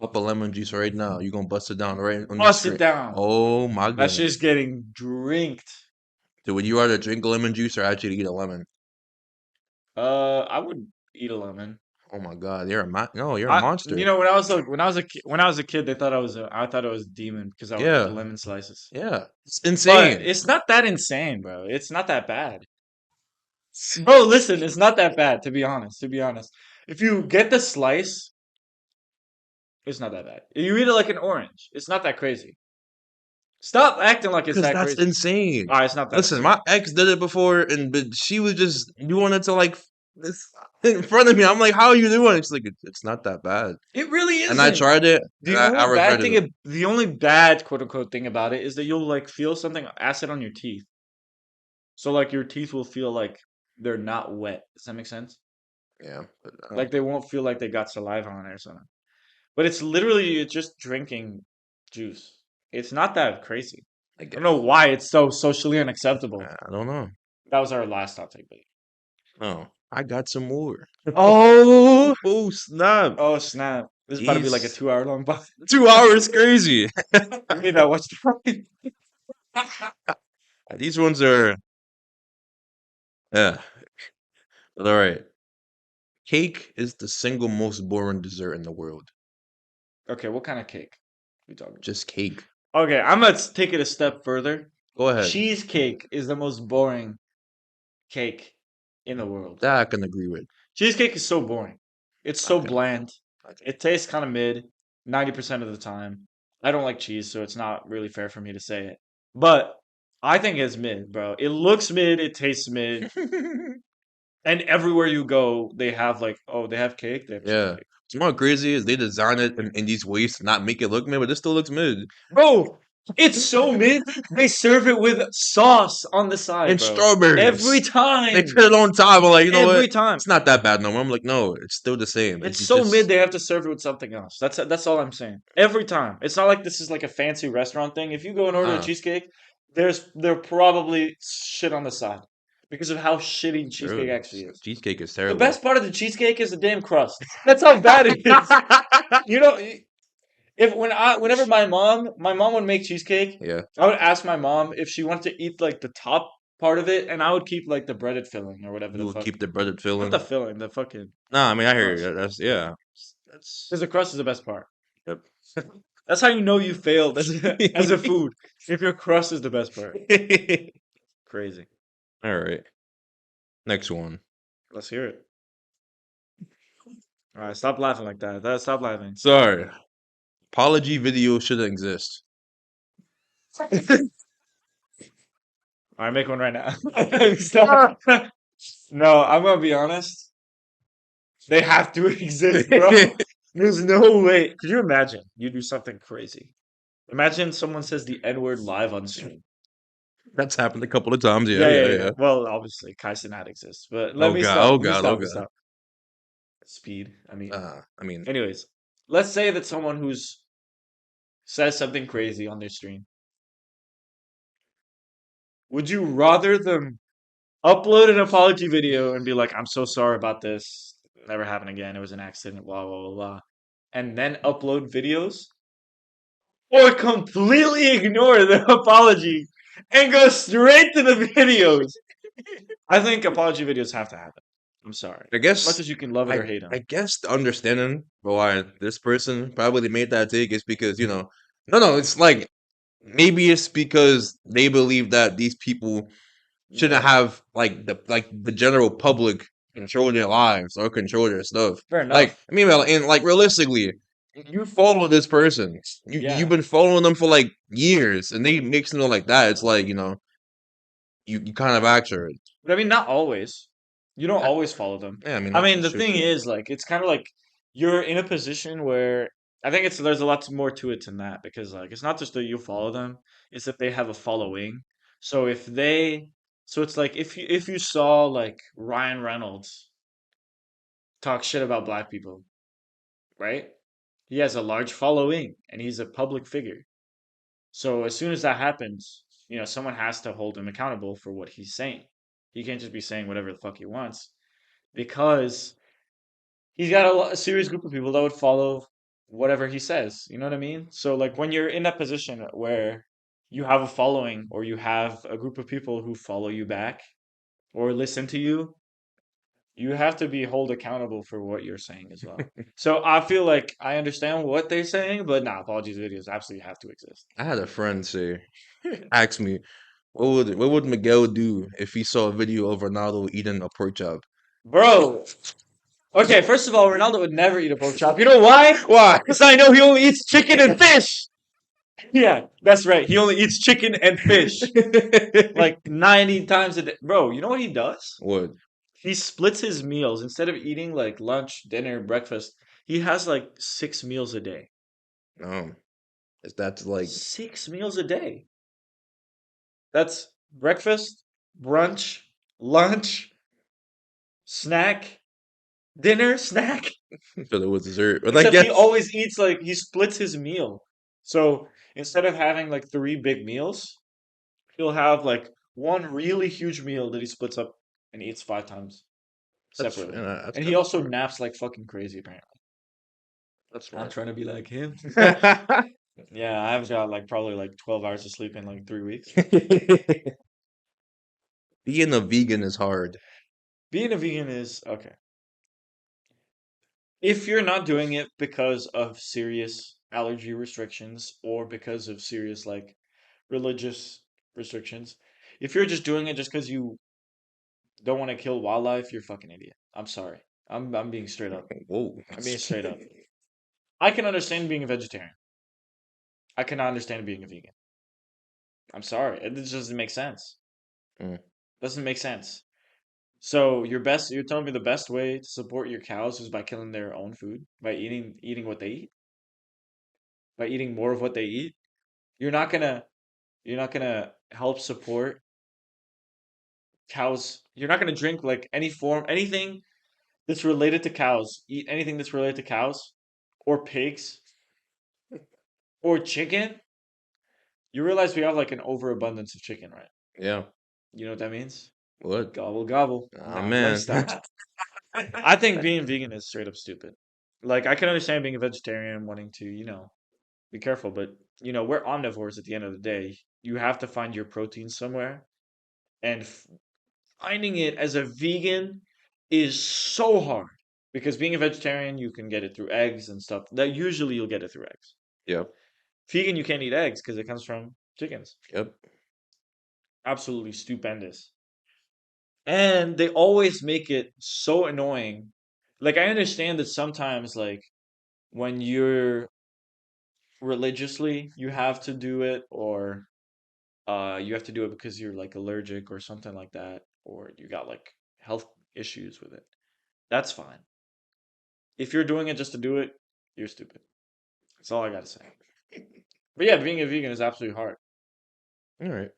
cup of lemon juice right now, you're gonna bust it down right on your Bust it screen? down. Oh my That's just goodness. getting drinked. So would you rather drink lemon juice or actually eat a lemon? I would eat a lemon. Oh my God, you're a no, you're a I, monster. when I was a kid, they thought I thought I was a demon because I would eat Yeah, lemon slices. yeah, it's But insane. it's not that insane, bro. It's not that bad. Bro, listen, it's not that bad, to be honest. To be honest. If you get the slice, it's not that bad. You eat it like an orange. It's not that crazy. Stop acting like it's Because that that's crazy. insane. Alright, it's not that Listen, insane. my ex did it before, and but she was just doing it to like this in front of me. I'm like, "How are you doing?" It's like it's not that bad. It really And I isn't. tried it, and The I only bad regretted thing, it. the only bad quote unquote thing about it is that you'll like feel something acid on your teeth. So like your teeth will feel like they're not wet. Does that make sense? Yeah, but Like they won't feel like they got saliva on it or something. But it's literally just drinking juice. It's not that crazy. I I don't guess know why it's so socially unacceptable. I don't know. That was our last hot take, buddy. Oh, I got some more. Oh, Oh snap! oh snap! This is about to be like a These 2 hour long podcast. 2 hours crazy. You mean that watch the These ones are yeah. But all right. Cake is the single most boring dessert in the world. Okay, what kind of cake we talking about? Just cake. Okay, I'm gonna take it a step further. Go ahead. Cheesecake is the most boring cake in the world. That I can agree with. Cheesecake is so boring. It's I so can. bland. I can. It tastes kind of mid 90% of the time. I don't like cheese, so it's not really fair for me to say it. But I think it's mid, bro. It looks mid, it tastes mid. And everywhere you go, they have like, oh, they have cake, they have Yeah. cheesecake. You know what crazy is they design it in these ways to not make it look mid, but it still looks mid. Bro, it's so mid. They serve it with sauce on the side, And bro. Every strawberries. They time. put it on top. I'm like, you know what? Every time. It's not that bad no more. I'm like, no, it's still the same. It's It's so mid just they have to serve it with something else. That's all I'm saying. Every time. It's not like this is like a fancy restaurant thing. If you go and order a nah. cheesecake, there probably shit on the side because of how shitty cheesecake True. actually is. Cheesecake is The terrible. best part of the cheesecake is the damn crust. That's how bad it is. You know, if whenever my mom would make cheesecake, Yeah. I would ask my mom if she wanted to eat like the top part of it, and I would keep like the breaded filling or whatever You the will fuck. keep the breaded Not the filling. filling, the fucking Nah, I mean I hear you. crust. That's yeah. That's Because the crust is the best part. yep. That's how you know you failed as a food. If your crust is the best part. Crazy. All right. Next one. Let's hear it. All right, stop laughing like that. Stop laughing. Sorry. Apology video shouldn't exist. All right, make one right now. Stop. No, I'm gonna be honest. They have to exist, bro. There's no way. Could you imagine? You do something crazy. Imagine someone says the N word live on stream. That's happened a couple of times. Yeah, Yeah, yeah, yeah, yeah. yeah. Well, obviously, Kai Cenat exists, but let Oh me god, stop. oh Let me god, stop. oh Let me god. stop. Speed. I mean, I mean, anyways, let's say that someone who's says something crazy on their stream, would you rather them upload an apology video and be like, "I'm so sorry about this. Never happen again. It was an accident, blah, blah, blah, blah," and then upload videos, or completely ignore the apology and go straight to the videos? I think apology videos have to happen. I'm sorry. I As much guess as you can love it I or hate I them. guess the understanding why this person probably made that take is because, no, it's like maybe it's because they believe that these people shouldn't Yeah, have like the general public control their lives or control their stuff. fair Like, enough. I mean, well, and like realistically, you follow this person. You've Yeah. been following them for like years, and they make something like that. It's like you kind of accurate. But I mean, not always. You don't I, always follow them. yeah, I mean I mean, that's the true thing too. is, like, it's kind of like you're in a position where I think there's a lot more to it than that because, like, it's not just that you follow them; it's that they have a following. So if they, so it's like if you saw like Ryan Reynolds talk shit about black people, right? He has a large following and he's a public figure. So as soon as that happens, someone has to hold him accountable for what he's saying. He can't just be saying whatever the fuck he wants because he's got a serious group of people that would follow whatever he says. You know what I mean? So like when you're in that position where you have a following or you have a group of people who follow you back or listen to you, you have to be held accountable for what you're saying as well. So I feel like I understand what they're saying, but nah, apologies videos absolutely have to exist. I had a friend ask me, what would Miguel do if he saw a video of Ronaldo eating a pork chop? Bro, okay, first of all, Ronaldo would never eat a pork chop. You know why? Why? Because I know he only eats chicken and fish. Yeah, that's right. He only eats chicken and fish like 90 times a day. Bro, you know what he does? What? He splits his meals. Instead of eating like lunch, dinner, breakfast, he has like 6 meals a day. Um, is that like 6 meals a day. That's breakfast, brunch, lunch, snack, dinner, snack. so it was dessert? But I Except he guess always eats like he splits his meal. So instead of having like three big meals, he'll have like one really huge meal that he splits up and eats 5 times that's separately. that's And he kind of also smart. naps like fucking crazy, apparently. That's I'm smart. trying to be like him. Yeah, I've got like probably like 12 hours of sleep in like 3 weeks. Being a vegan is hard. Being a vegan is okay. If you're not doing it because of serious allergy restrictions or because of serious like religious restrictions, if you're just doing it just because you don't want to kill wildlife, you're a fucking idiot. I'm sorry. I'm being straight up. Whoa. I'm being straight up. I can understand being a vegetarian. I cannot understand being a vegan. I'm sorry. It just doesn't make sense. Mm. Doesn't make sense. So you're telling me the best way to support your cows is by killing their own food, by eating what they eat, by eating more of what they eat. You're not gonna you're not gonna help support cows. You're not gonna drink like anything that's related to cows. Eat anything that's related to cows or pigs or chicken. You realize we have like an overabundance of chicken, right? Yeah. You know what that means? What? Gobble gobble. Ah Nah, let me man. stop. I think being vegan is straight up stupid. Like I can understand being a vegetarian wanting to, be careful, but we're omnivores at the end of the day. You have to find your protein somewhere, and finding it as a vegan is so hard because being a vegetarian, you can get it through eggs and stuff. That usually you'll get it through eggs. Yep. Vegan, you can't eat eggs because it comes from chickens. Yep. Absolutely stupendous. And they always make it so annoying. Like I understand that sometimes like when you're religiously you have to do it or you have to do it because you're like allergic or something like that or you got like health issues with it. That's fine. If you're doing it just to do it, you're stupid. That's all I got to say. But yeah, being a vegan is absolutely hard. All right.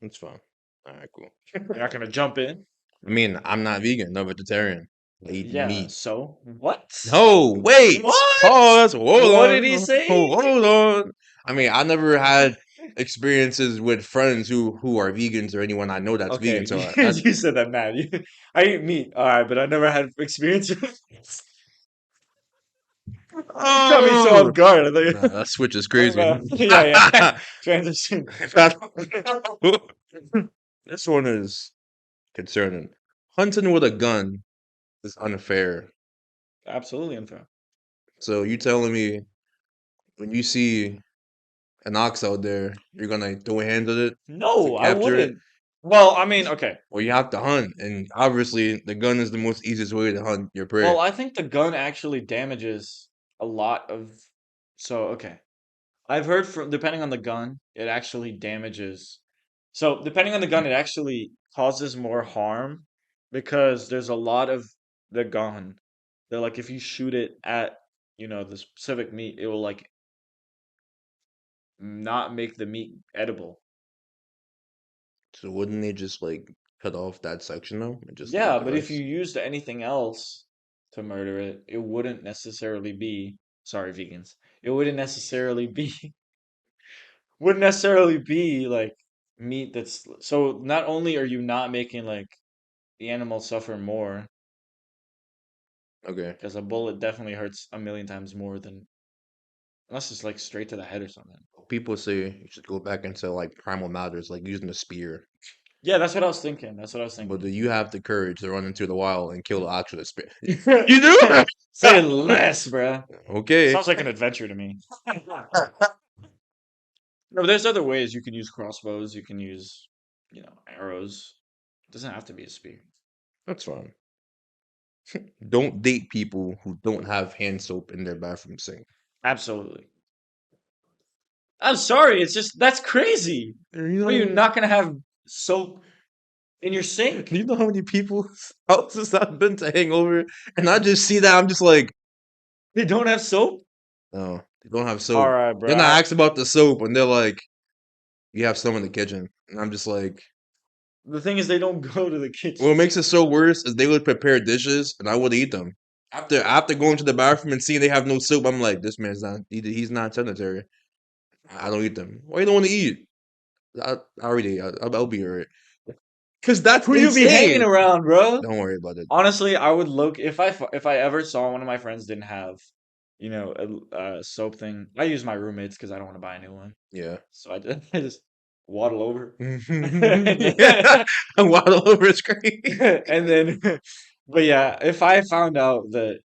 That's fine. All right. Cool. You're not going to jump in. I mean, I'm not vegan, no vegetarian. I eat Yeah, meat. so what? No, wait. What? Pause. Hold What did he on. say? Hold on. I mean, I never had experiences with friends who are vegans or anyone I know that's Okay, vegan. So I you said that mad. I eat meat, all right, but I never had experience. You caught me so oh, off guard. I nah, thought, that switch is crazy. yeah, yeah. Transition. This one is concerning. Hunting with a gun is unfair. Absolutely unfair. So you telling me when you see an ox out there, you're gonna throw hands at it to No, I capture it? wouldn't. Well, I mean, okay. Well, you have to hunt, and obviously the gun is the most easiest way to hunt your Well, prey. I think the gun actually damages a lot of. So, okay. I've heard from, depending on the gun, it actually damages. So, depending on the gun, it actually causes more harm because there's a lot of the gun. They're like, if you shoot it at, the specific meat, it will like not make the meat edible. So wouldn't they just like cut off that section though and just eat Yeah, the but if you rest? used anything else to murder it, it wouldn't necessarily be, sorry, vegans, it wouldn't necessarily be, wouldn't necessarily be like meat that's, so not only are you not making like the animal suffer more, Okay. because a bullet definitely hurts a million times more than, unless it's like straight to the head or something. People say you should go back into like primal matters, like using a spear. Yeah, that's what I was thinking. That's what I was But thinking. do you have the courage to run into the wild and kill the actual spear? You do? Say less, bruh. Okay. Sounds like an adventure to me. No, but there's other ways you can use crossbows. You can use, arrows. It doesn't have to be a spear. That's fine. Don't date people who don't have hand soap in their bathroom sink. Absolutely. I'm sorry. It's just that's crazy. You What are you know, not gonna have soap in your you sink? know how many people's houses I've been to hang over, and I just see that I'm just like, They don't have soap. no, they don't have All soap. right, bro. Then I ask about the soap, and they're like, you have some in the kitchen, and I'm just like, The thing is, they don't go to the what kitchen. makes it so worse is they would prepare dishes, and I would eat them. After going to the bathroom and seeing they have no soap, I'm like, this man's not he's not sanitary. I don't eat them. Why you don't want to eat? I already I'll be alright. Cause that's Who you be hanging insane. around, bro? Don't worry about it. Honestly, I would look if I ever saw one of my friends didn't have, a soap thing. I use my roommates because I don't want to buy a new one. Yeah. So I just waddle over. Yeah. Waddle over is great. And then, but yeah, if I found out that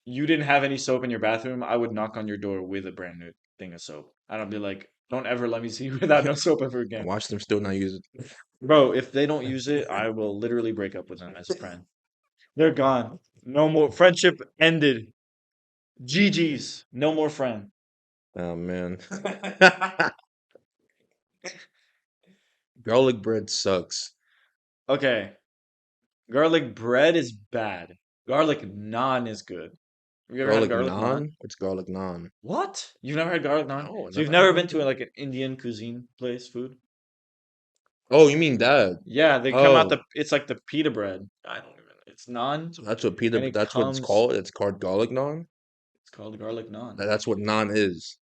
you didn't have any soap in your bathroom, I would knock on your door with a brand new thing of soap. And I'd be like, don't ever let me see you without no soap ever And again. watch them still not use it. Bro, if they don't use it, I will literally break up with them as a friend. They're gone. No more friendship ended. GG's. No more friend. Oh man. Garlic bread sucks. Okay. Garlic bread is bad. Garlic naan is good. Have you ever had Garlic garlic naan? naan? What's garlic naan? What? You've never had garlic naan? No, I So you've never had never been garlic to naan. like an Indian cuisine place, food? Oh, you mean that? Yeah, they come out Oh, it's like the pita bread. I don't even, it's naan so that's what pita. and it That's what it's comes, called. It's called garlic naan. it's called garlic naan. That's what naan is.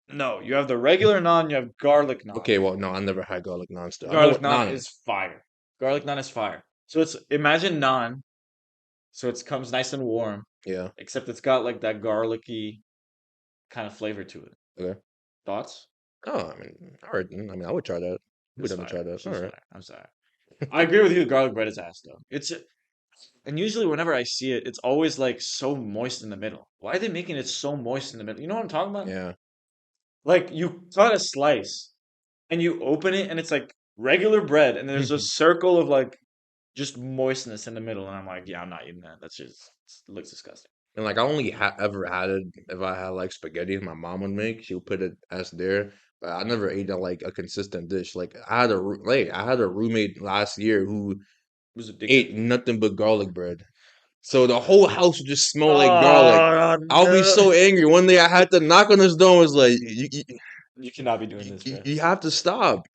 No, you have the regular naan, you have garlic naan. Okay, well, no, I never had garlic naan. Still, I know Garlic what naan naan is is. fire. Garlic naan is fire. So it's imagine naan, so it comes nice and warm, Yeah. except it's got like that garlicky kind of flavor to it. Okay. Thoughts? Oh, I mean, all right. I mean, I would try that. We'd She's have to try fire. that. All She's right. fire. I'm sorry. I agree with you. Garlic bread is ass though. And usually whenever I see it, it's always like so moist in the middle. Why are they making it so moist in the middle? You know what I'm talking about? Yeah. Like you cut a slice and you open it and it's like regular bread and there's a circle of like just moistness in the middle and I'm like, yeah, I'm not eating that. That's just it looks disgusting. And like I only ever had it if I had like spaghetti my mom would make. She would put it as there, but I never ate it like a consistent dish. Like I had a roommate last year who It was addictive. ate nothing but garlic bread. So the whole house would just smell like garlic. Oh I'll be no. so angry. One day I had to knock on his door and was like, You cannot be doing this, bro. you have to stop.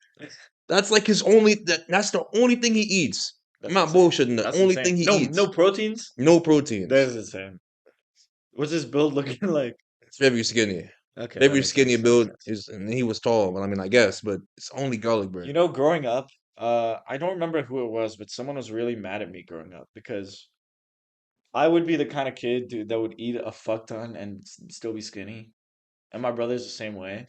That's like his only that's the only thing he eats. I'm That's not insane. bullshitting. The That's only insane. thing he No eats, proteins. no That proteins. is insane. What's his build looking like? It's very skinny. Okay, that Very makes skinny sense. That makes build. sense. Is and he was tall, but I mean, I guess, but it's only garlic bread. Growing up, I don't remember who it was, but someone was really mad at me growing up because I would be the kind of kid, dude, that would eat a fuck ton and still be skinny. And my brother's the same way.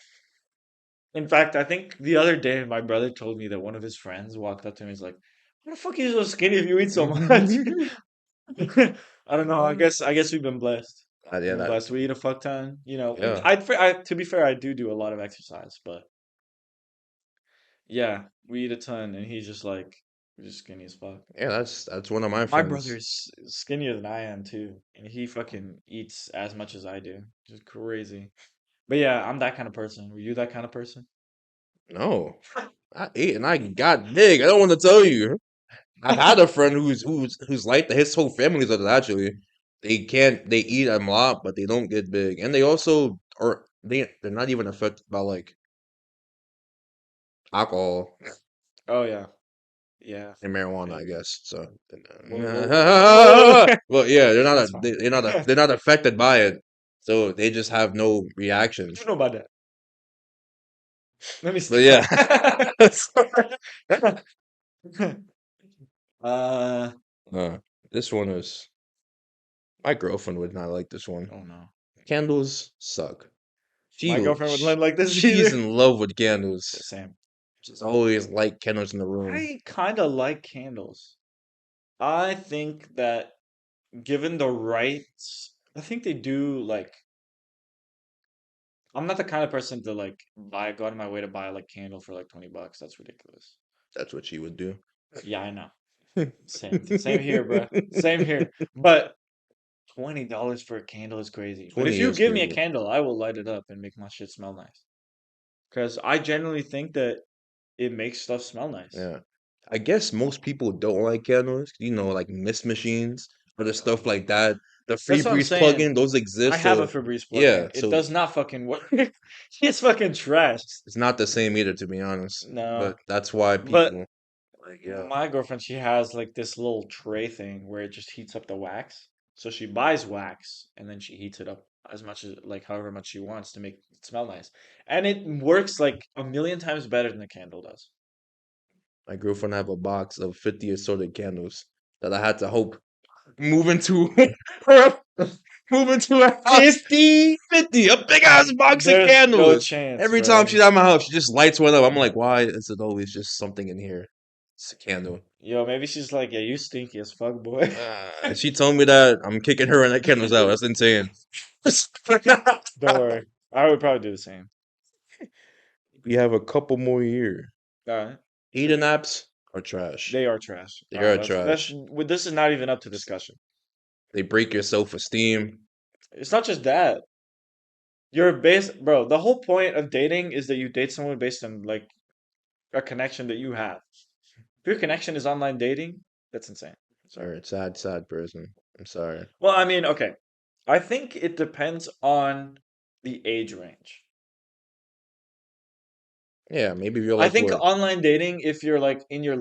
In fact, I think the other day my brother told me that one of his friends walked up to me and was like, "Why the fuck are you so skinny if you eat so much?" I don't know. I guess we've been blessed. Yeah, We've been that blessed. We eat a fuck ton, and yeah, to be fair, I do a lot of exercise, but yeah, we eat a ton, and he's just like, we're just skinny as fuck. yeah. That's one of my My friends. brother's skinnier than I am too, and he fucking eats as much as I do. Just crazy. But yeah, I'm that kind of person. Were you that kind of person? No, I ate and I got big. I don't want to tell you. I've had a friend who's like that. His whole family's like that actually. They eat a lot, but they don't get big, and they also are they're not even affected by like alcohol Oh yeah, yeah, and marijuana, yeah. I guess. So, Whoa, whoa, whoa, whoa. well, yeah, they're not That's fine. they're not affected by it, so they just have no What reaction. you know about that? Let me But yeah, stop. uh, uh, this one is my girlfriend would not like this one. oh no. Candles suck. My girlfriend would Sh not like this she's either. in love with candles. Same. She's always like candles in the room. I kind of like candles. I think that given the right, I think they do like. I'm not the kind of person to like go out of my way to buy like candle for like $20. That's ridiculous. That's what she would do. Yeah, I know. Same here, bro. Same here. But $20 for a candle is crazy. But if 20 you is give me a crazy. candle, I will light it up and make my shit smell nice. Because I genuinely think that it makes stuff smell nice. Yeah. I guess most people don't like candles, like mist machines or the stuff like that. The free That's what I'm breeze saying. plugin, those I exist. have a So Febreze yeah, plug-in. It so does not fucking work. It's fucking trash. it's not the same either, to be honest. No. But that's why But people like, yeah, my girlfriend, she has like this little tray thing where it just heats up the wax. So she buys wax and then she heats it up as much as like however much she wants to make it smell nice. And it works like a million times better than the candle does. my girlfriend have a box of 50 assorted candles that I had to hope move into move into a house. 50? 50, a big ass box of There's no candles. chance, Every time bro. she's at my house, she just lights one up. I'm like, why is it always just something in here? It's a candle. Yo, maybe she's like, yeah, you stinky as fuck, boy. She told me that I'm kicking her and that candles out. That's insane. Don't worry. I would probably do the same. We have a couple more here. All right. Eden Shoot. apps are trash. They are trash. They are trash. This is not even up to discussion. They break your self esteem. It's not just that. Bro, the whole point of dating is that you date someone based on like a connection that you have. If your connection is online dating, that's insane. Sorry, sad, sad person. I'm sorry. Well, I mean, okay. I think it depends on the age range. Yeah, maybe if you're I like think what? online dating, if you're like in your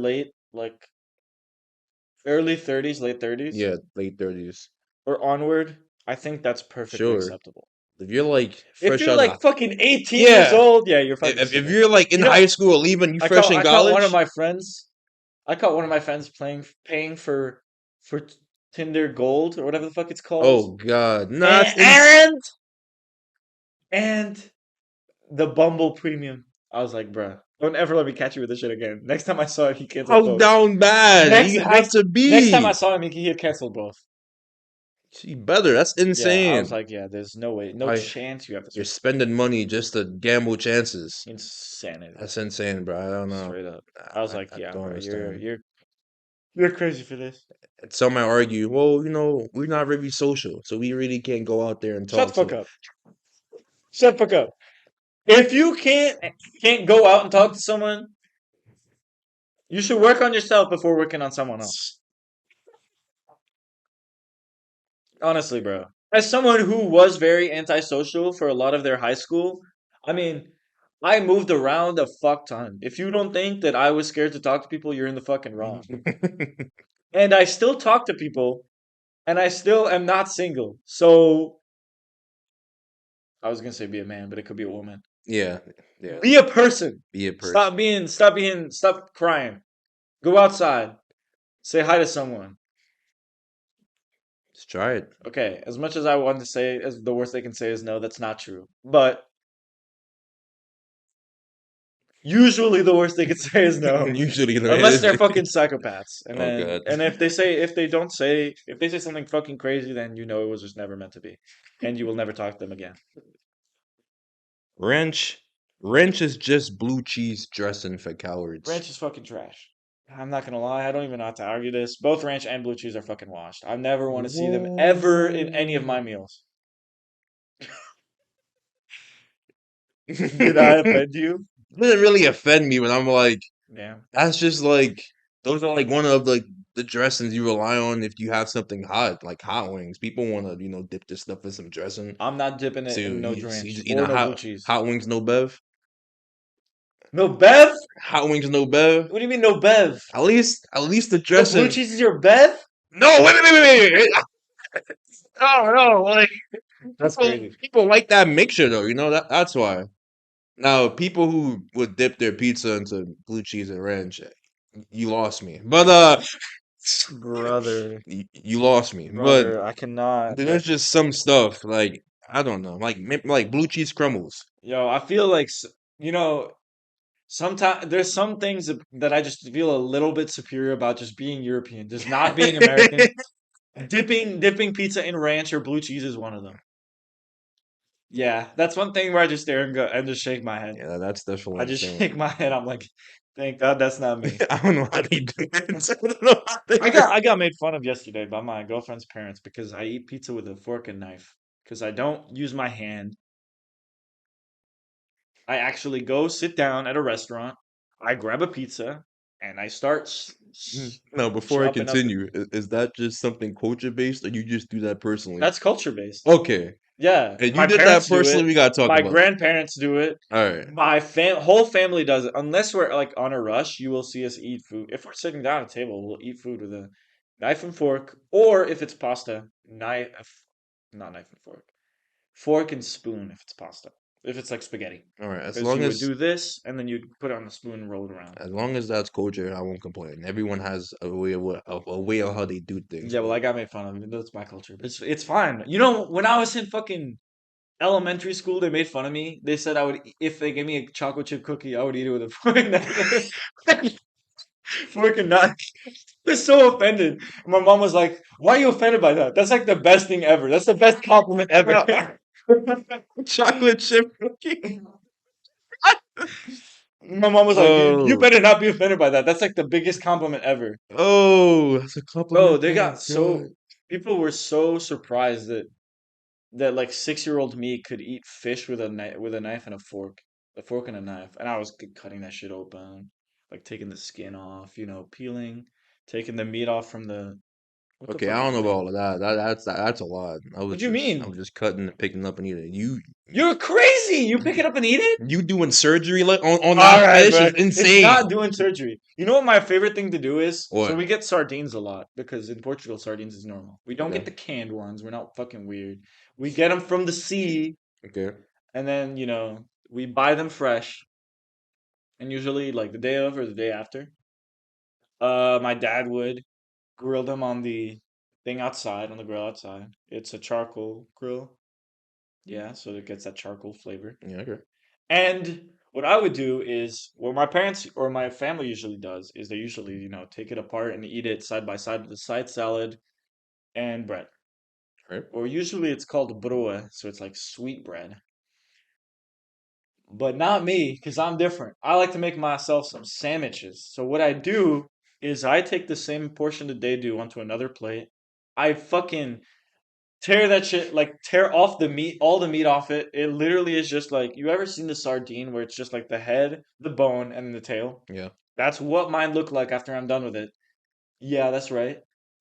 early 30s, late 30s, Yeah, late 30s. or onward, I think that's perfectly Sure. acceptable. If you're like If fresh you're out of like fucking 18 years yeah, old, yeah, you're fucking if stupid. you're like in You high know, school, or even you fresh in I caught one of college. my friends. I caught one of my friends paying for Tinder Gold or whatever the fuck it's called, Oh God, nah, and that's and, and the Bumble Premium. I was like, bruh, don't ever let me catch you with this shit again. Next time I saw it, he canceled how both. down bad Next you have next to next time I be. saw him, he had canceled both. See, better. That's Yeah, I was insane. like, yeah, there's no way, no I chance you have this You're with spending money just to gamble chances. insanity, That's insane, bro. I don't know. straight up. I was like, I yeah, don't bro, understand. you're crazy for this. Some might argue, well, we're not very social, so we really can't go out there and Shut talk the fuck to. up. Shut the fuck up. If you can't go out and talk to someone, you should work on yourself before working on someone else. Honestly, bro. As someone who was very antisocial for a lot of their high school, I mean, I moved around a fuck ton. If you don't think that I was scared to talk to people, you're in the fucking wrong. And I still talk to people, and I still am not single. So I was gonna say be a man, but it could be a woman. Yeah, yeah. Be a person. Be a person. Stop crying. Go outside. Say hi to someone. Just try it. Okay, as much as I want to say, as the worst they can say is no, that's not true. But usually the worst they can say is no, Usually there unless is. they're fucking psychopaths. And Oh then, god. and if they say, if they don't say, if they say something fucking crazy, then you know it was just never meant to be, and you will never talk to them again. Ranch. Ranch is just blue cheese dressing for cowards. Ranch is fucking trash. I'm not gonna lie, I don't even know how to argue this. Both ranch and blue cheese are fucking washed. I never want to see them ever in any of Whoa. my meals. Did I offend you? Doesn't really offend me when I'm like, Yeah. that's just like those are like one of like the dressings you rely on if you have something hot, like hot wings. People want to, dip this stuff in some dressing. I'm not dipping So it in no you ranch just eat a or no blue cheese. hot wings, no bev. No Bev? Hot wings, no bev. What do you mean no Bev? At least the The blue dressing. cheese is your Bev? No, wait. Oh no, like That's crazy. people like that mixture though. That's why. Now, people who would dip their pizza into blue cheese and ranch, you lost me. But Brother, you lost me. But brother, I cannot. there's just some stuff like I don't know, like like blue cheese crumbles. Yo, I feel like, you know, sometimes there's some things that I just feel a little bit superior about just being European, just not being American. Dipping pizza in ranch or blue cheese is one of them. Yeah, that's one thing where I just stare and go and just shake my head. Yeah, that's definitely I just insane. shake my head. I'm like, thank God that's not me. I don't know how they do it. I don't know how they do I got made fun of yesterday by my girlfriend's parents because I eat pizza with a fork and knife because I don't use my hand. I actually go sit down at a restaurant, I grab a pizza, and I start No, before I chopping up. continue, is that just something culture based, or you just do that personally? That's culture based. Okay, Yeah, and you my did that parents do personally. it. We gotta talk My about it. grandparents do it. All right. My whole family does it. Unless we're like on a rush, you will see us eat food. If we're sitting down at a table, we'll eat food with a knife and fork, or if it's pasta, not knife and fork, fork and spoon if it's pasta. If it's like spaghetti, All right. because you would do this and then you'd put it on the spoon and roll it around. As long as that's culture, I won't complain. Everyone has a way of how they do things, Yeah, well, but I got made fun of. That's my culture. It's fine. You know, when I was in fucking elementary school, they made fun of me. They said I would, if they gave me a chocolate chip cookie, I would eat it with a fork and knife. Fork and knife. They're so offended. My mom was like, "Why are you offended by that? That's like the best thing ever. That's the best compliment ever." chocolate chip cookie. My mom was like, "You Oh, better not be offended by that. That's like the biggest compliment ever." oh, that's a Bro, compliment. they Oh my got so god. people were so surprised that like 6-year-old me could eat fish with a knife and a fork and a knife, and I was cutting that shit open, like taking the skin off, peeling, taking the meat off from the what the Okay, fuck I is don't the know about name? all of that. That's a lot. What do you I was mean? just cutting and picking up and eating. You're crazy! You pick it up and eat it? You doing surgery like on All that right, fish bro. is It's insane. not doing surgery. You know what my favorite thing to do is? So What? we get sardines a lot because in Portugal sardines is normal. We don't Okay. get the canned ones. We're not fucking weird. We get them from the sea, Okay. and then we buy them fresh, and usually like the day of or the day after. My dad would grill them on the thing outside, on the grill outside. It's a charcoal grill. Yeah, so it gets that charcoal flavor. Yeah. Okay. And what I would do is, what my parents or my family usually does, is they usually, take it apart and eat it side by side with the side salad and bread. All right. Or usually it's called broa, so it's like sweet bread. But not me, because I'm different. I like to make myself some sandwiches. So what I do is I take the same portion that they do onto another plate. I fucking tear that shit, like tear off the meat, all the meat off it. It literally is just like, you ever seen the sardine where it's just like the head, the bone, and the tail? Yeah. That's what mine look like after I'm done with it. Yeah, that's right.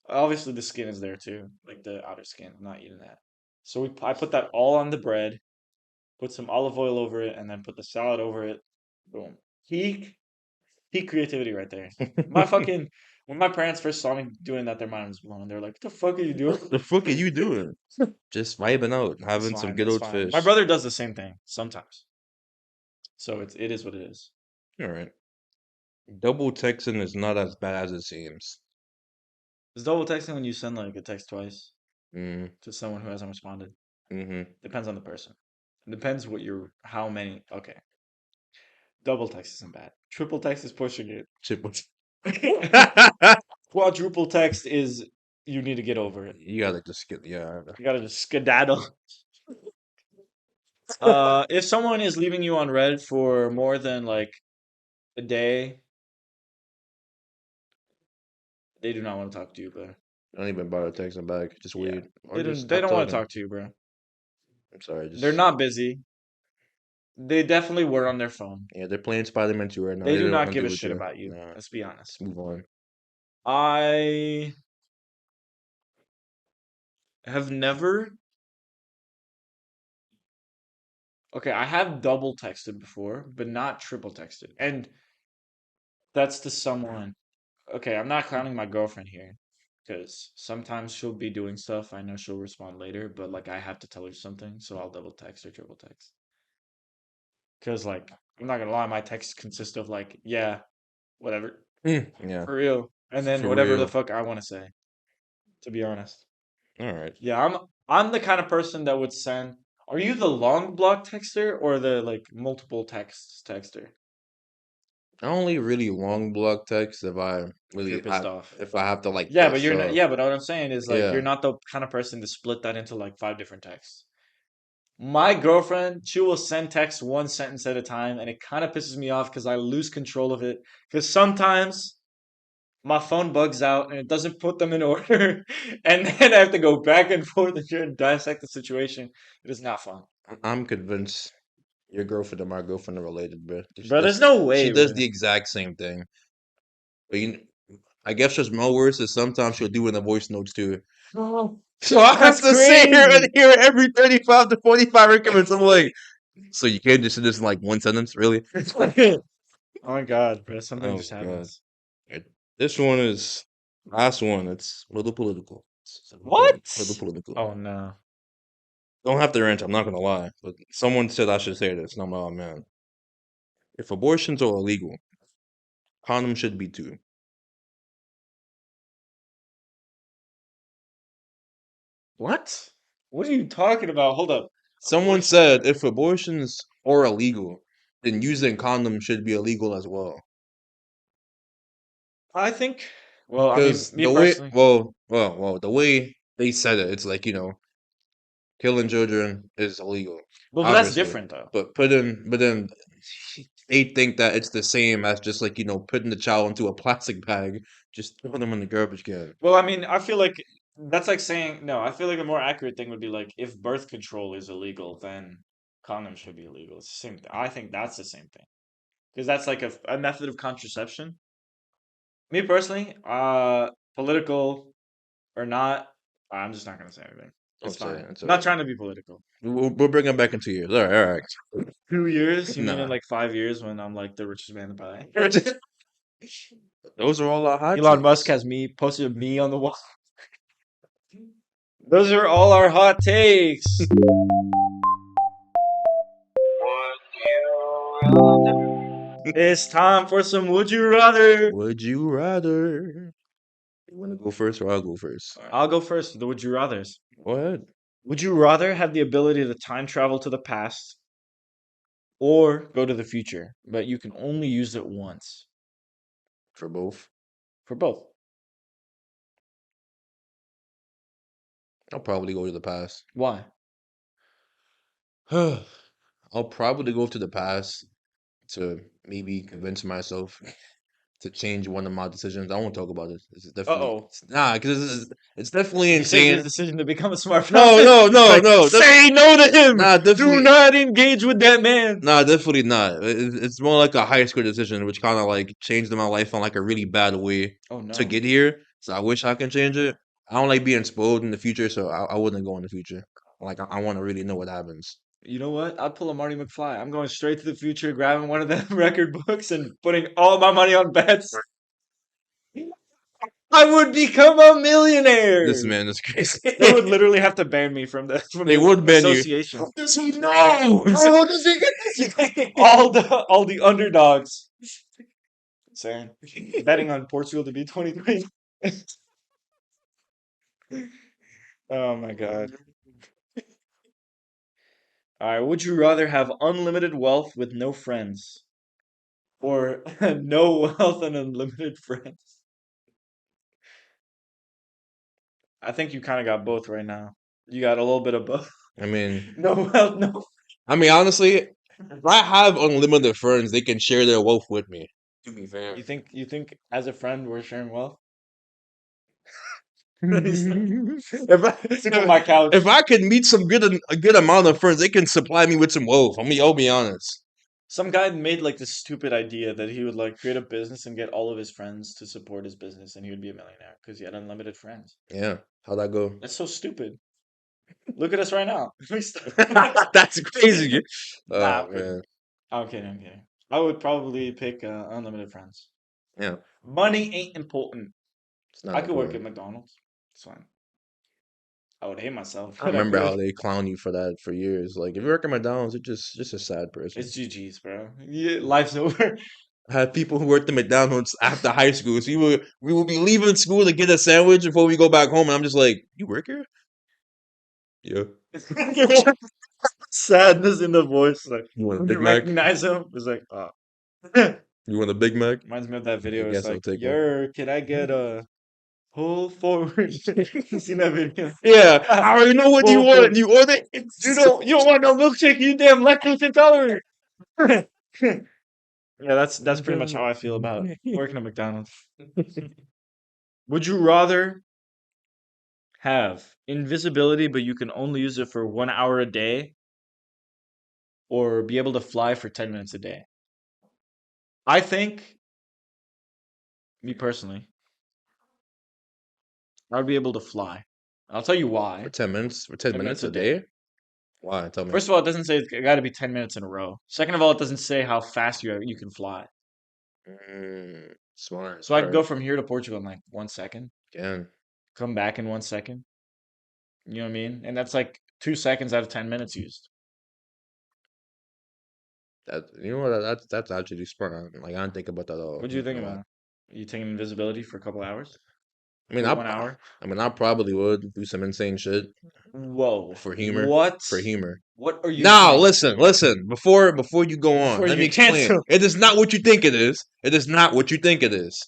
Obviously the skin is there too, like the outer skin. I'm not eating that. So I put that all on the bread. put some olive oil over it, and then put the salad over it. Boom. Peak creativity right there. My fucking when my parents first saw me doing that, their mind was blown. They're like, "What the fuck are you doing?" The fuck are you doing? Just vibing out, It's having some fine. good It's old fine. My fish. brother does the same thing sometimes. So it is what it is. All right. Double texting is not as bad as it seems. Is double texting when you send like a text twice Mm, to someone who hasn't responded? mm-hmm. Depends on the person. It depends what you're how many okay. Double text isn't bad. Triple text is pushing it. Chip was- Quadruple text is you need to get over it. You gotta just get, yeah. You gotta just skedaddle. If someone is leaving you on red for more than like a day, they do not want to talk to you, bro. I don't even bother texting back. Just Yeah. wait. Or just They stop don't want to talking. talk to you, bro. I'm sorry, They're just not busy. They definitely were on their phone. yeah, they're playing Spider-Man 2 right now. They They do don't not want to give deal a with shit you. about you. Nah, Let's be let's honest. move on. I have never. Okay, I have double texted before, but not triple texted. And that's to someone. Okay, I'm not counting my girlfriend here because sometimes she'll be doing stuff. I know she'll respond later, but like I have to tell her something, so I'll double text or triple text. Because like I'm not gonna lie, my texts consist of like, yeah, whatever, Yeah, for real, and then for whatever the real. fuck I want to say, to be honest. All right. Yeah, I'm the kind of person that would send. Are you the long block texter or the like multiple texts texter I only really long block text if I if you're really pissed have off? if I have to like Yeah, but piss you're not. off. Yeah, but what I'm saying is like you're Yeah. not the kind of person to split that into like five different texts. My girlfriend, she will send text one sentence at a time, and it kind of pisses me off because I lose control of it. Because sometimes my phone bugs out and it doesn't put them in order, and then I have to go back and forth and try to dissect the situation. It is not fun, I'm convinced your girlfriend and my girlfriend are related, bro. bro. There's no She way, does bro. the exact same thing. But I guess what's more worse is sometimes she'll do it in the voice notes too. Oh, So I have that's to sit here and crazy. hear every 35 to 45 increments. I'm like, so you can't just do this in like one sentence, really? Oh my God, bro. Something Oh just god. happens. This one is last one. It's a little political. It's What? a little political. Oh no. Don't have to rant. I'm not gonna lie, but someone said I should say this. And I'm like, oh man, if abortions are illegal, condoms should be too. What? What are you talking about? Hold up. Someone Abortions said are. if abortions are illegal, then using condoms should be illegal as well. I think. Well, I mean, Because me the way, personally. the way they said it, it's like killing children is illegal, But that's obviously. different though. But then they think that it's the same as just like putting the child into a plastic bag, just throwing them in the garbage can. Well, I mean, I feel like that's like saying no. I feel like a more accurate thing would be like if birth control is illegal, then condoms should be illegal. It's the same. I think that's the same thing because that's like a method of contraception. Me personally, political or not, I'm just not gonna say anything. It's Don't say fine. it. It's I'm not alright. trying to be political. We'll bring it back in 2 years. All right. 2 years? You mean in Nah, like 5 years when I'm like the richest man in the planet? those are all our hot Elon Musk takes. has me posted me on the wall. Those are all our hot takes. It's time for some Would You Rather. Would you rather? You want to go first or I'll go first? I'll go first. The Would You Rathers. Go ahead. Would you rather have the ability to time travel to the past or go to the future, but you can only use it once For both. for both? I'll probably go to the past. Why? I'll probably go to the past to maybe convince myself to change one of my decisions. I won't talk about it. It's definitely Uh-oh. nah, because it's definitely You said your insane. decision to become a smart No, fellas. no, It's no, like, no. say no to him. Nah, Do definitely. not engage with that man. Nah, definitely not. It's more like a high school decision, which kind of like changed my life in like a really bad way Oh to no. get here. So I wish I can change it. I don't like being spoiled in the future, so I wouldn't go in the future. Like I want to really know what happens. You know what? I'd pull a Marty McFly. I'm going straight to the future, grabbing one of them record books and putting all my money on bets. I would become a This millionaire. man is crazy. They would literally have to ban me from They the would ban you. association. How does he know? How does he get this? All the underdogs saying betting on Portugal to be 23. Oh my God. All right, would you rather have unlimited wealth with no friends or no wealth and unlimited friends? I think you kind of got both right now. You got a little bit of both. I mean, No wealth, no. honestly, if I have unlimited friends, they can share their wealth with me. To be fair. You think as a friend we're sharing wealth? Sit on my couch. If I could meet a good amount of friends, they can supply me with some wealth. I'll be honest. Some guy made like this stupid idea that he would like create a business and get all of his friends to support his business and he would be a millionaire because he had unlimited friends. Yeah, how'd that go? That's so stupid. Look at us right now. That's crazy. Nah, Oh man, I'm kidding. I'm kidding. I would probably pick unlimited friends. yeah, Money ain't important. it's not I could work at important. McDonald's. It's fine. I would hate myself, I but I remember could. how they clown you for that for years. Like if you work at McDonald's, you're just a sad It's person. GG's, bro. Yeah, life's over. I had people who worked at McDonald's after high school, so we would be leaving school to get a sandwich before we go back home, and I'm just like, "You work here?" Yeah. Sadness in the voice. Like You want a when you Big Mac? recognize him, it's like, oh. You want a Big Mac? Reminds me of that I video. It's guess I'll like, take one. "Yer, can I get a pull forward?" You seen that video? Yeah, I already know what you Pull want. forward. You order it. You don't want no milkshake. You damn lactose intolerant. Yeah, that's pretty much how I feel about working at McDonald's. Would you rather have invisibility, but you can only use it for 1 hour a day, or be able to fly for 10 minutes a day? I think, me personally, I would be able to fly. I'll tell you For why. 10 minutes? For 10 10 minutes minutes a a day. day? Why? Tell me. First of all, it doesn't say it's got to be 10 minutes in a row. Second of all, it doesn't say how fast you can fly. Smart. So I All could go right. from here to Portugal in like 1 second, Again, come back in 1 second. You know what I mean? And that's like 2 seconds out of 10 minutes used. that's actually smart. Like I didn't think about that at all. What do I'm you not think gonna about lie. it? You taking invisibility for a couple hours? I mean, For I, 1 hour? I mean, I probably would do some insane shit Whoa. for humor. What? For humor. What are you Now, saying? listen. Before you go on, Before let you me get explain. canceled. It is not what you think it is. It is not what you think it is.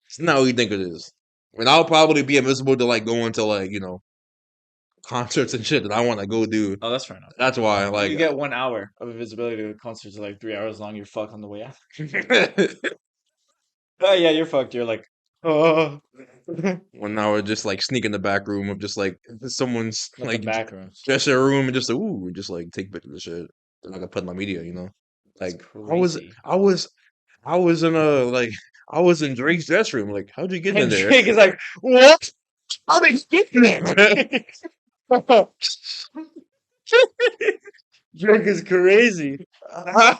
It's not what you think it is. I mean, I'll probably be invisible to like go into like concerts and shit that I want to go do. Oh, that's fair enough. That's why, But like, you get 1 hour of invisibility to concerts like 3 hours long. You're fucked on the way out. Oh yeah, you're fucked. You're like, oh, 1 hour just like sneak in the back room of just like someone's like the like back rooms. dressing room and just like take pictures of shit. Then I can put in my media. That's Like I was crazy. I was I was in a like I was in Drake's dress room. Like, how'd you get in And there? Drake is like, what? How did you get in there? Drake is crazy. How?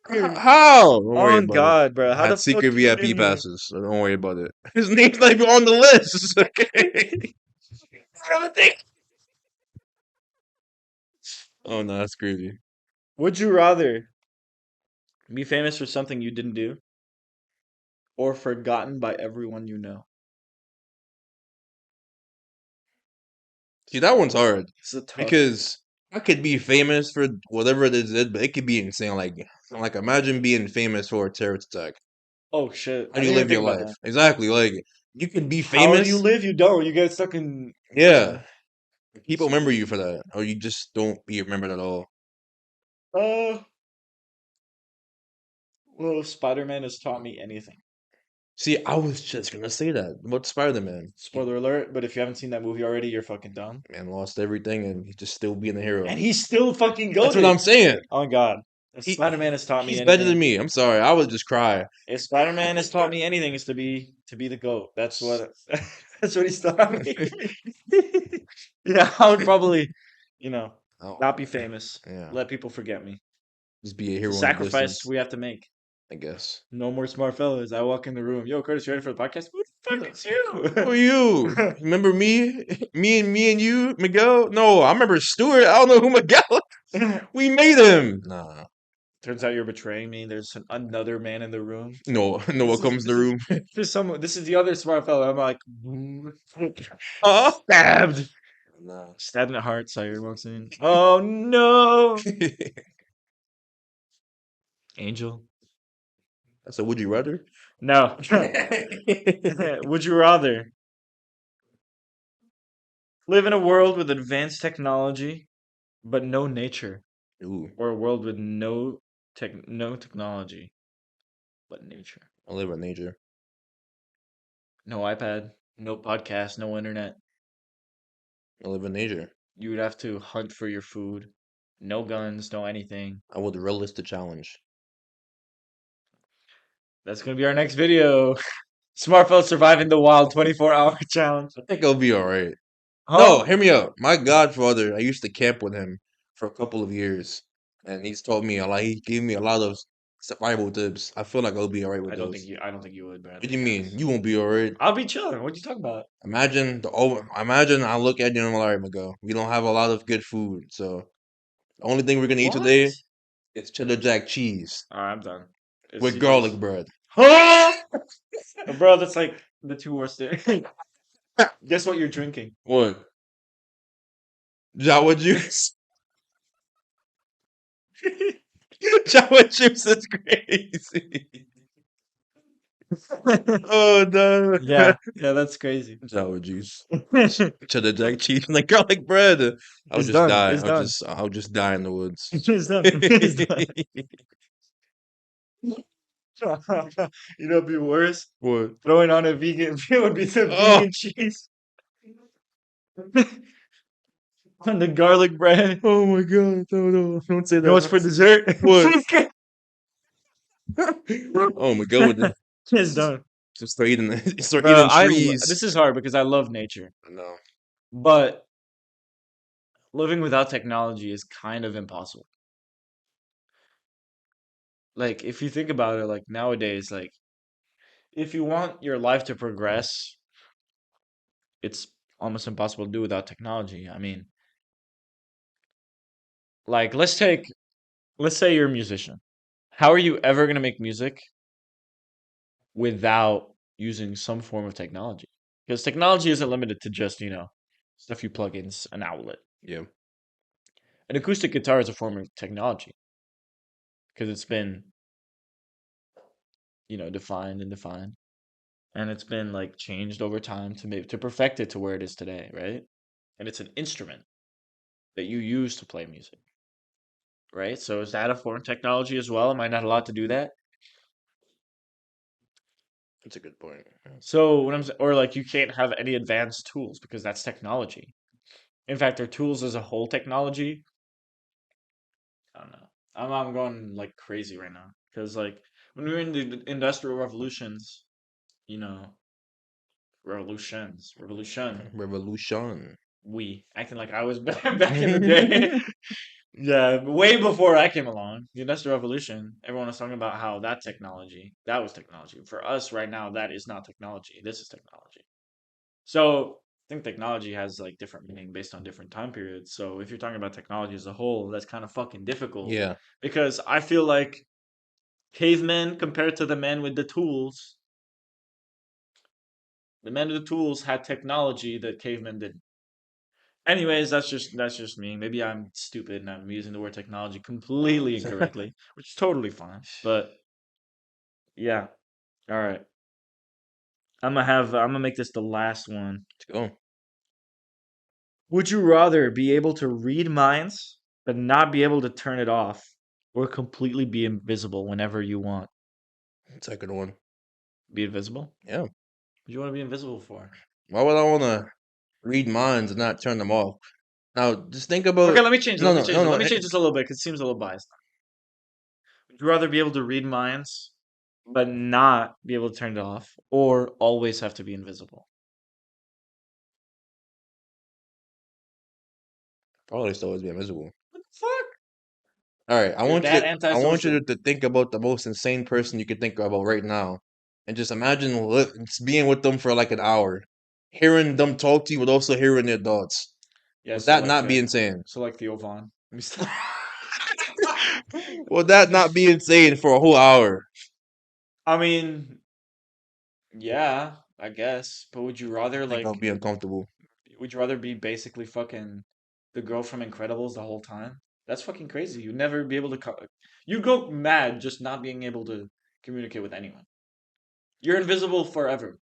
How? Don't worry On about it. God, bro. I How the had fuck secret you get VIP in here? passes, so don't worry about it. His name's not even on the list. Okay. Oh no, that's crazy. Would you rather be famous for something you didn't do or forgotten by everyone you know? See, that one's hard This is a tough one. because I could be famous for whatever it is, but it could be insane. Like imagine being famous for a terrorist attack. Oh shit. How I do you didn't even live think your about life? that. Exactly. Like you can be How do you famous. live? You don't. You get stuck in Yeah, people remember you for that, or you just don't be remembered at all. uh well, Spider-Man has taught me anything. See, I was just gonna say that about Spider Man. Spoiler alert, but if you haven't seen that movie already, you're fucking dumb. Man lost everything, and he just still being a hero. And he's still fucking That's what goated. I'm saying. Oh God. If He Spider-Man has taught me he's better than anything. me. I'm sorry. I would just cry. If Spider-Man has taught me anything, it's to be the GOAT. That's what that's what he's taught me. Yeah, I would probably, you know. Oh, Not be famous. yeah. Let people forget me. Just be a It's a hero in the sacrifice distance, we have to make. I guess. No more smart fellas. I walk in the room. Yo, Curtis, you ready for the podcast? Who the fuck is Who are you? you? Remember me? Me and you, Miguel? No, I remember Stewart. I don't know who Miguel. We made him. Nah, Turns out you're betraying me. There's another man in the room. no, no. This What is comes in the this is room? this is someone. This is the other smart fella. I'm like Huh? stabbed, Nah. stabbed in the heart. Sire walks in. Oh no, Angel. So, would you rather? No. Would you rather live in a world with advanced technology but no nature, Ooh, or a world with no technology but nature? I live in nature. No iPad, no podcast, no internet. I live in nature. You would have to hunt for your food. No guns, no anything. I would relish the challenge. That's gonna be our next video. Smartphone surviving the wild 24-hour challenge. I think I'll be all right. No, Huh? hear me out. My godfather, I used to camp with him for a couple of years, and he's taught me a lot. He gave me a lot of survival tips. I feel like I'll be all right with those. I don't think you would, bro, What to do you be mean? honest. You won't be all right? I'll be chilling. What you talking about? Imagine I look at you and I'm like, Miguel, we don't have a lot of good food, so the only thing we're gonna eat What? today is cheddar jack cheese Alright, I'm done. It's with you garlic just bread. huh? Bro, that's like the two worst things. Guess what you're drinking? What? Java juice. Java juice is crazy. Oh no. Yeah, yeah, that's crazy. Java juice. Cheddar jack cheese and like garlic bread. I'll It's just done. die. It's done. I'll just die in the woods. It's done. It's done. You know, what'd be worse. What? Throwing on a vegan it would be the Oh, vegan cheese on the garlic bread. oh my God! No, no, don't say You know that. what's for dessert? What? Cheesecake. Oh my God! It's done. Just start eating. Start Bro, eating trees. this is hard because I love nature, No. but living without technology is kind of impossible. Like if you think about it, like nowadays, like if you want your life to progress, it's almost impossible to do without technology. I mean, like let's say you're a musician. How are you ever going to make music without using some form of technology? Because technology isn't limited to just, stuff you plug in, an outlet. Yeah. An acoustic guitar is a form of technology because it's been, defined and defined, and it's been like changed over time to perfect it to where it is today, right? And it's an instrument that you use to play music, right? So is that a form of technology as well? Am I not allowed to do that? That's a good point. Yeah. So or like you can't have any advanced tools because that's technology. In fact, are tools as a whole technology? I don't know. I'm going like crazy right now because like when we were in the industrial revolutions, you know, revolution, Revolution. we acting like I was back in the day. Yeah, way before I came along, the Industrial Revolution, everyone was talking about how that was technology. For us right now, that is not technology. This is technology. So I think technology has like different meaning based on different time periods. So if you're talking about technology as a whole, that's kind of fucking difficult Yeah. because I feel like cavemen compared to the men with the tools had technology that cavemen didn't. Anyways, that's just me. Maybe I'm stupid and I'm using the word technology completely incorrectly, which is totally fine. But yeah, all right. I'm gonna make this the last one. Let's go. Would you rather be able to read minds but not be able to turn it off, or completely be invisible whenever you want? Second one. Be invisible? Yeah. What do you want to be invisible for? Why would I want to read minds and not turn them off? Now, just think Okay, about. let me change it. No, Let me no, change no, it. no. Let me change this a little bit because it seems a little biased. Would you rather be able to read minds but not be able to turn it off, or always have to be invisible? Probably still always be invisible. What the fuck? All right, You're that I want you antisocial. to think about the most insane person you could think about right now, and just imagine being with them for like an hour, hearing them talk to you, but also hearing their thoughts. Yeah, Would that not be insane? so like Theo Vaughn. Let me stop. Would that not be insane for a whole hour? I mean, yeah, I guess. But I think I'll be uncomfortable. would you rather be basically fucking the girl from Incredibles the whole time? That's fucking crazy. You'd never be able to you'd go mad just not being able to communicate with anyone. You're invisible forever.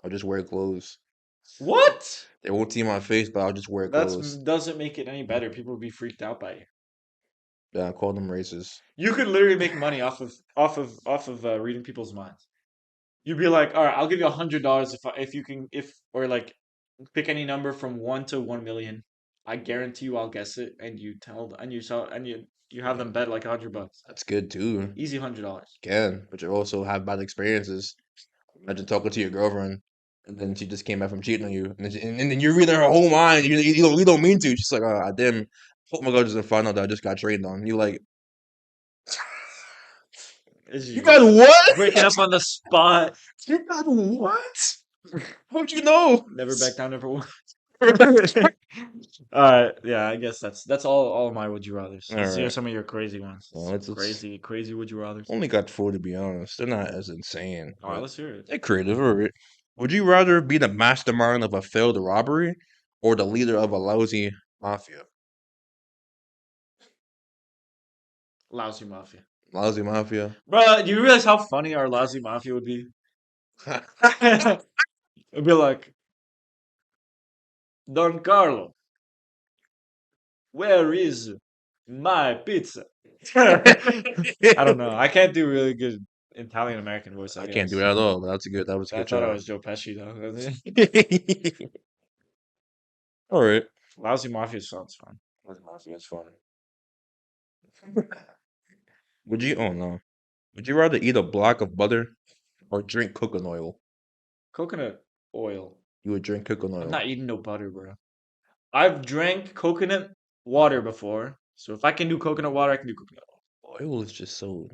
I'll just wear clothes. What? They won't see my face, but I'll just wear That clothes. doesn't make it any better. People would be freaked out by you. Yeah, I call them racist. You could literally make money off of reading people's minds. You'd be like, all right, I'll give you $100 if you can or like pick any number from 1 to 1 million. I guarantee you I'll guess it, and you have them bet like $100. That's good too. Easy $100. Can, but you also have bad experiences. Imagine talking to your girlfriend, and then she just came back from cheating on you, and and then you're reading her whole mind. You don't mean to. She's like, oh, damn. Hope my girl doesn't find out that I just got trained on. You like, This you got is what? breaking up on the spot. You got what? How'd you know? Never back down, never won. All right, yeah, I guess that's all my would you rather's. All Let's hear right. some of your crazy ones. Well, it's Crazy would you rather's. only got four to be honest. They're not as insane, All right, but let's hear it. they're creative. All right. Would you rather be the mastermind of a failed robbery or the leader of a lousy mafia? Lousy Mafia. Lousy mafia. Bro, do you realize how funny our Lousy Mafia would be? It'd be like, Don Carlo, where is my pizza? I don't know. I can't do really good Italian American voice, I I can't do guess. that at all, but that's a good. That was a I good thought I try. was Joe Pesci though. All right. Lousy Mafia sounds fun. Lousy mafia is fun. Would you? Oh no. Would you rather eat a block of butter or drink coconut oil? Coconut oil. You would drink coconut I'm oil. not eating no butter, bro. I've drank coconut water before, so if I can do coconut water, I can do coconut oil. Oil is just so.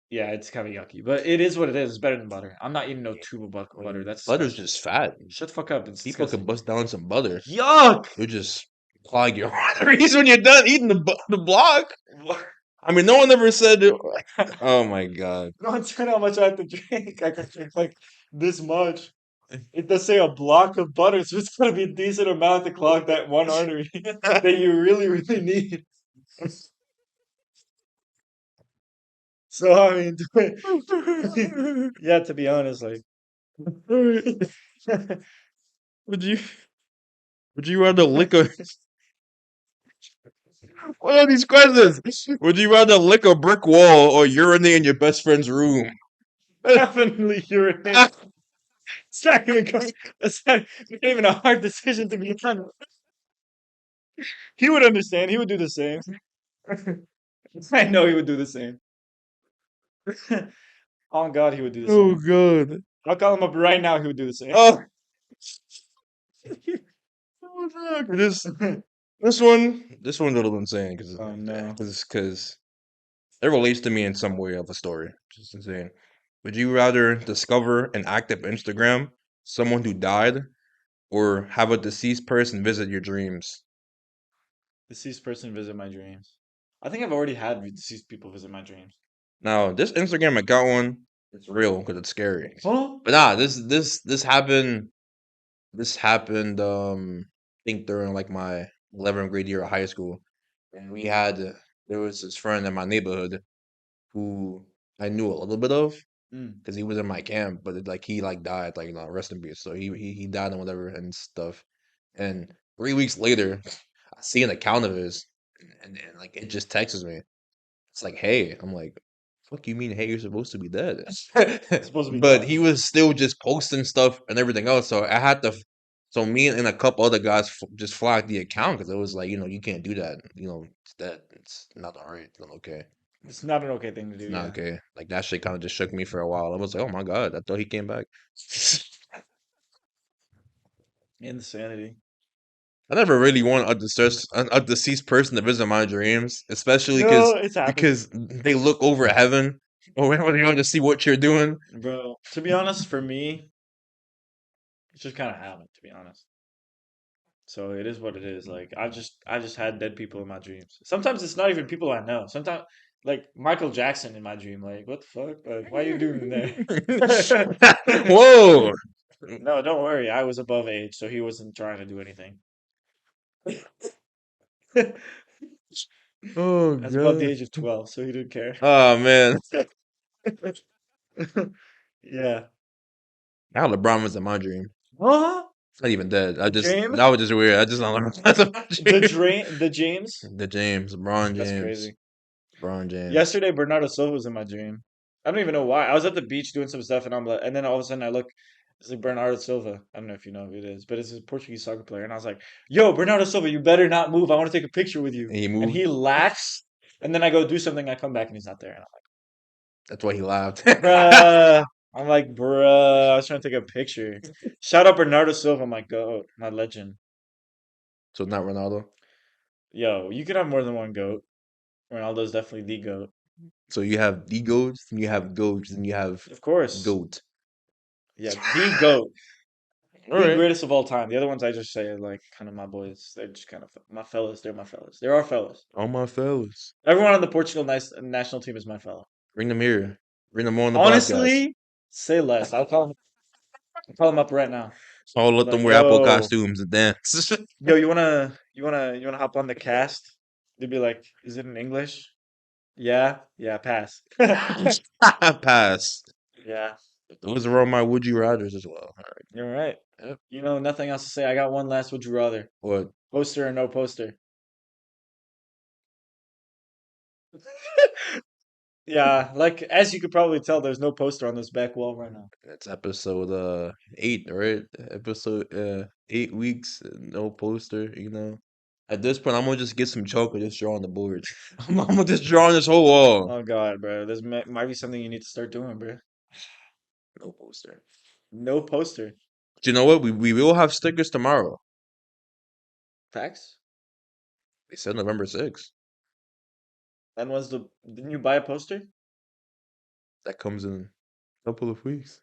Yeah, it's kind of yucky, but it is what it is. It's better than butter. I'm not eating no tube of butter. That's Butter's disgusting. just fat. Shut the fuck up. It's People can disgusting. bust down some butter. Yuck! You just clog your arteries when you're done eating the block. I mean, no one ever said it. Oh my god. No, it's how much I have to drink. I can drink like this much. It does say a block of butter, so it's gonna be a decent amount to clog that one artery that you really, really need. So I mean, yeah, to be honest, like would you would you rather lick a what are these questions? Would you rather lick a brick wall or urinate in your best friend's room? definitely urinate. It's not even it's not even a hard decision to be honest. He would understand. He would do the same. I know he would do the same. On God, he would do the Oh same. god. I'll call him up right now. He would do the same. Oh, oh fuck. This one's a little insane Oh no. because it relates to me in some way of a story. Just insane. Would you rather discover an active Instagram someone who died or have a deceased person visit your dreams? Deceased person visit my dreams. I think I've already had deceased people visit my dreams. Now, this Instagram I got one, it's real because it's scary. Huh? But nah, this happened. This happened. I think during like my 11th grade year of high school, and there was this friend in my neighborhood who I knew a little bit of Mm. because he was in my camp, but like he like died, like rest in peace. So he died and whatever and stuff. And 3 weeks later, I see an account of his, and like it just texts me. It's like, hey, I'm like, fuck you mean, hey, you're supposed to be dead. It's supposed to be But dead. he was still just posting stuff and everything else. So I had to, so me and a couple other guys just flagged the account because it was like, you can't do that. It's dead. It's not all right. It's not okay. It's not an okay thing to It's do, not yeah. okay. Like that shit kind of just shook me for a while. I was like, oh my God, I thought he came back. Insanity. I never really want a deceased person to visit my dreams, especially No, it's happened, because they look over heaven or whenever they want to see what you're doing. bro. To be honest, for me, it's just kind of happened. To be honest, so it is what it is. Like I just had dead people in my dreams. Sometimes it's not even people I know. Sometimes like Michael Jackson in my dream. Like what the fuck? Like why are you doing there? Whoa! No, don't worry. I was above age, so he wasn't trying to do anything. I Oh was above the god! age of 12, so he didn't care. Oh man! Yeah. Now LeBron was in my dream. Huh? It's not even dead. The James? That was just weird. I just don't remember that's in my dream. The James? The James, LeBron That's James, crazy. LeBron James. Yesterday, Bernardo Silva was in my dream. I don't even know why. I was at the beach doing some stuff, and I'm like, and then all of a sudden I look, it's like Bernardo Silva. I don't know if you know who it is, but it's a Portuguese soccer player. And I was like, "Yo, Bernardo Silva, you better not move. I want to take a picture with you." And he And moved. he laughs, and then I go do something. I come back and he's not there, and That's why he laughed. I'm like, "Bruh." I'm like, "Bruh." I was trying to take a picture. Shout out Bernardo Silva, my goat, my legend. So not Ronaldo. Yo, you could have more than one goat. Ronaldo's definitely the goat, So you have the goats, and you have goats, and you have of course. goat. Yeah, the goat. All The right. greatest of all time. The other ones I just say are like kind of my boys. They're just kind of my fellas. They're my fellas. They're our fellas. All my fellas. Everyone on the Portugal national team is my fella. Bring them here. Bring them on the podcast. Honestly, say less. I'll call him up right now. I'll Be let them like, wear Apple yo, costumes and dance. yo, you wanna hop on the cast? They'd be like, is it in English? Yeah, yeah, pass. Pass. Yeah, Those are all my would you rather's as well. All right. you're right. Yep. You know, nothing else to say. I got one last. Would you rather? What? Poster or no poster? Yeah, like as you could probably tell, there's no poster on this back wall right now. It's episode 8, right? Episode 8 weeks, no poster, you know. At this point, I'm gonna just get some chalk and just draw on the board. I'm gonna just draw on this whole wall. Oh God, bro, this might be something you need to start doing, bro. No poster. No poster. But you know what? We will have stickers tomorrow. Facts. They said November 6th. And didn't you buy a poster? That comes in a couple of weeks.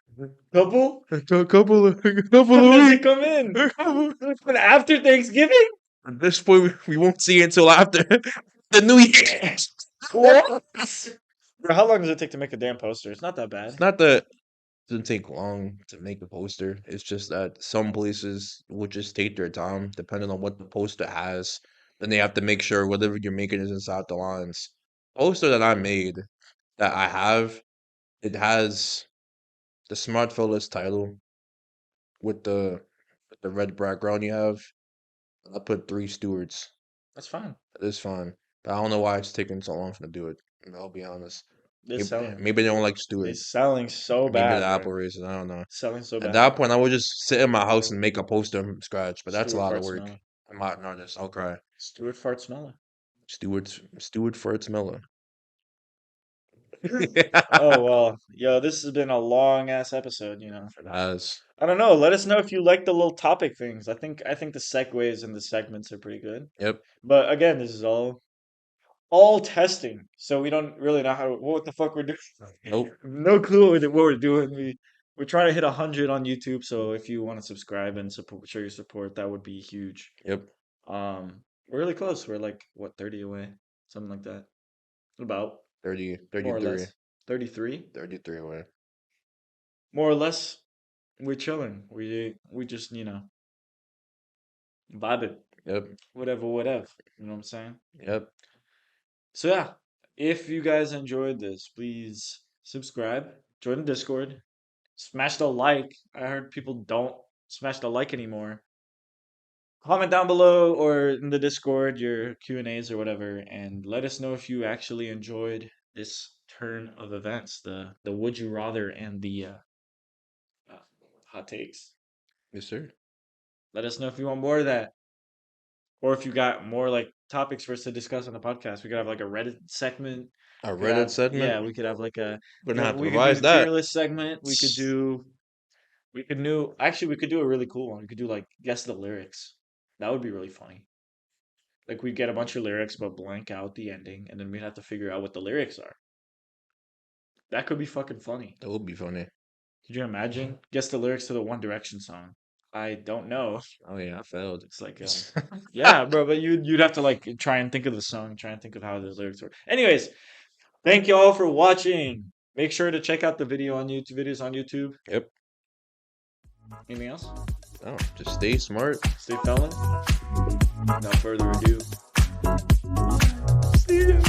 Couple? A couple When of does it weeks. come in? But after Thanksgiving? At this point, we won't see it until after the New Year. What? Bro, how long does it take to make a damn poster? It's not that It's bad. not that it doesn't take long to make a poster. It's just that some places will just take their time, depending on what the poster has. Then they have to make sure whatever you're making is inside the lines. Poster that I made, that I have, it has the Smart Fellas title with the red background you have. I put 3 stewards. That's fine. It's fine. But I don't know why it's taking so long for them to do it. I'll be honest. They're selling. Maybe they don't like They're Stewart. selling so Maybe the bad, bro. Apple races. I don't know. Selling so At bad. that point, I would just sit in my house and make a poster from scratch. But that's a Stuart lot of fart work. smeller. I'm not an artist. I'll cry. Stuart fart smeller. Stewart Furtz Miller. Oh It well, yo, this has been a long ass episode, has. I don't know. Let us know if you like the little topic things. I think the segues and the segments are pretty good. Yep. But again, this is all testing, so we don't really know what the fuck we're doing. Nope. No clue what we're doing. We're trying to hit 100 on YouTube, so if you want to subscribe and support, show your support, that would be huge. Yep. We're really close. We're like what 30 away, something like that. About 30, more or 33. less 33, 33 away. more or less. We're chilling. We just vibing. Yep. Whatever, whatever. You know what I'm saying? Yep. So yeah, if you guys enjoyed this, please subscribe, join the Discord, smash the like. I heard people don't smash the like anymore. Comment down below or in the Discord your Q&As or whatever, and let us know if you actually enjoyed this turn of events, the would you rather and the uh, hot takes. Yes, sir. Let us know if you want more of that. Or if you got more like topics for us to discuss on the podcast, we could have like a Reddit segment. A We could Reddit have, segment. yeah, we could have like Gonna have to we could do revise the tier that. list segment. We could do actually we could do a really cool one. We could do like guess the lyrics. That would be really funny. Like we'd get a bunch of lyrics but blank out the ending, and then we'd have to figure out what the lyrics are. That could be fucking funny. That would be funny. Could you imagine? Guess the lyrics to the One Direction song. I don't know. Oh yeah, I failed. It's like, yeah, bro. But you'd have to like try and think of the song, try and think of how the lyrics were. Anyways, thank you all for watching. Make sure to check out the videos on YouTube. Yep. Anything else? Oh, just stay smart. Stay felon. Without further ado, see ya.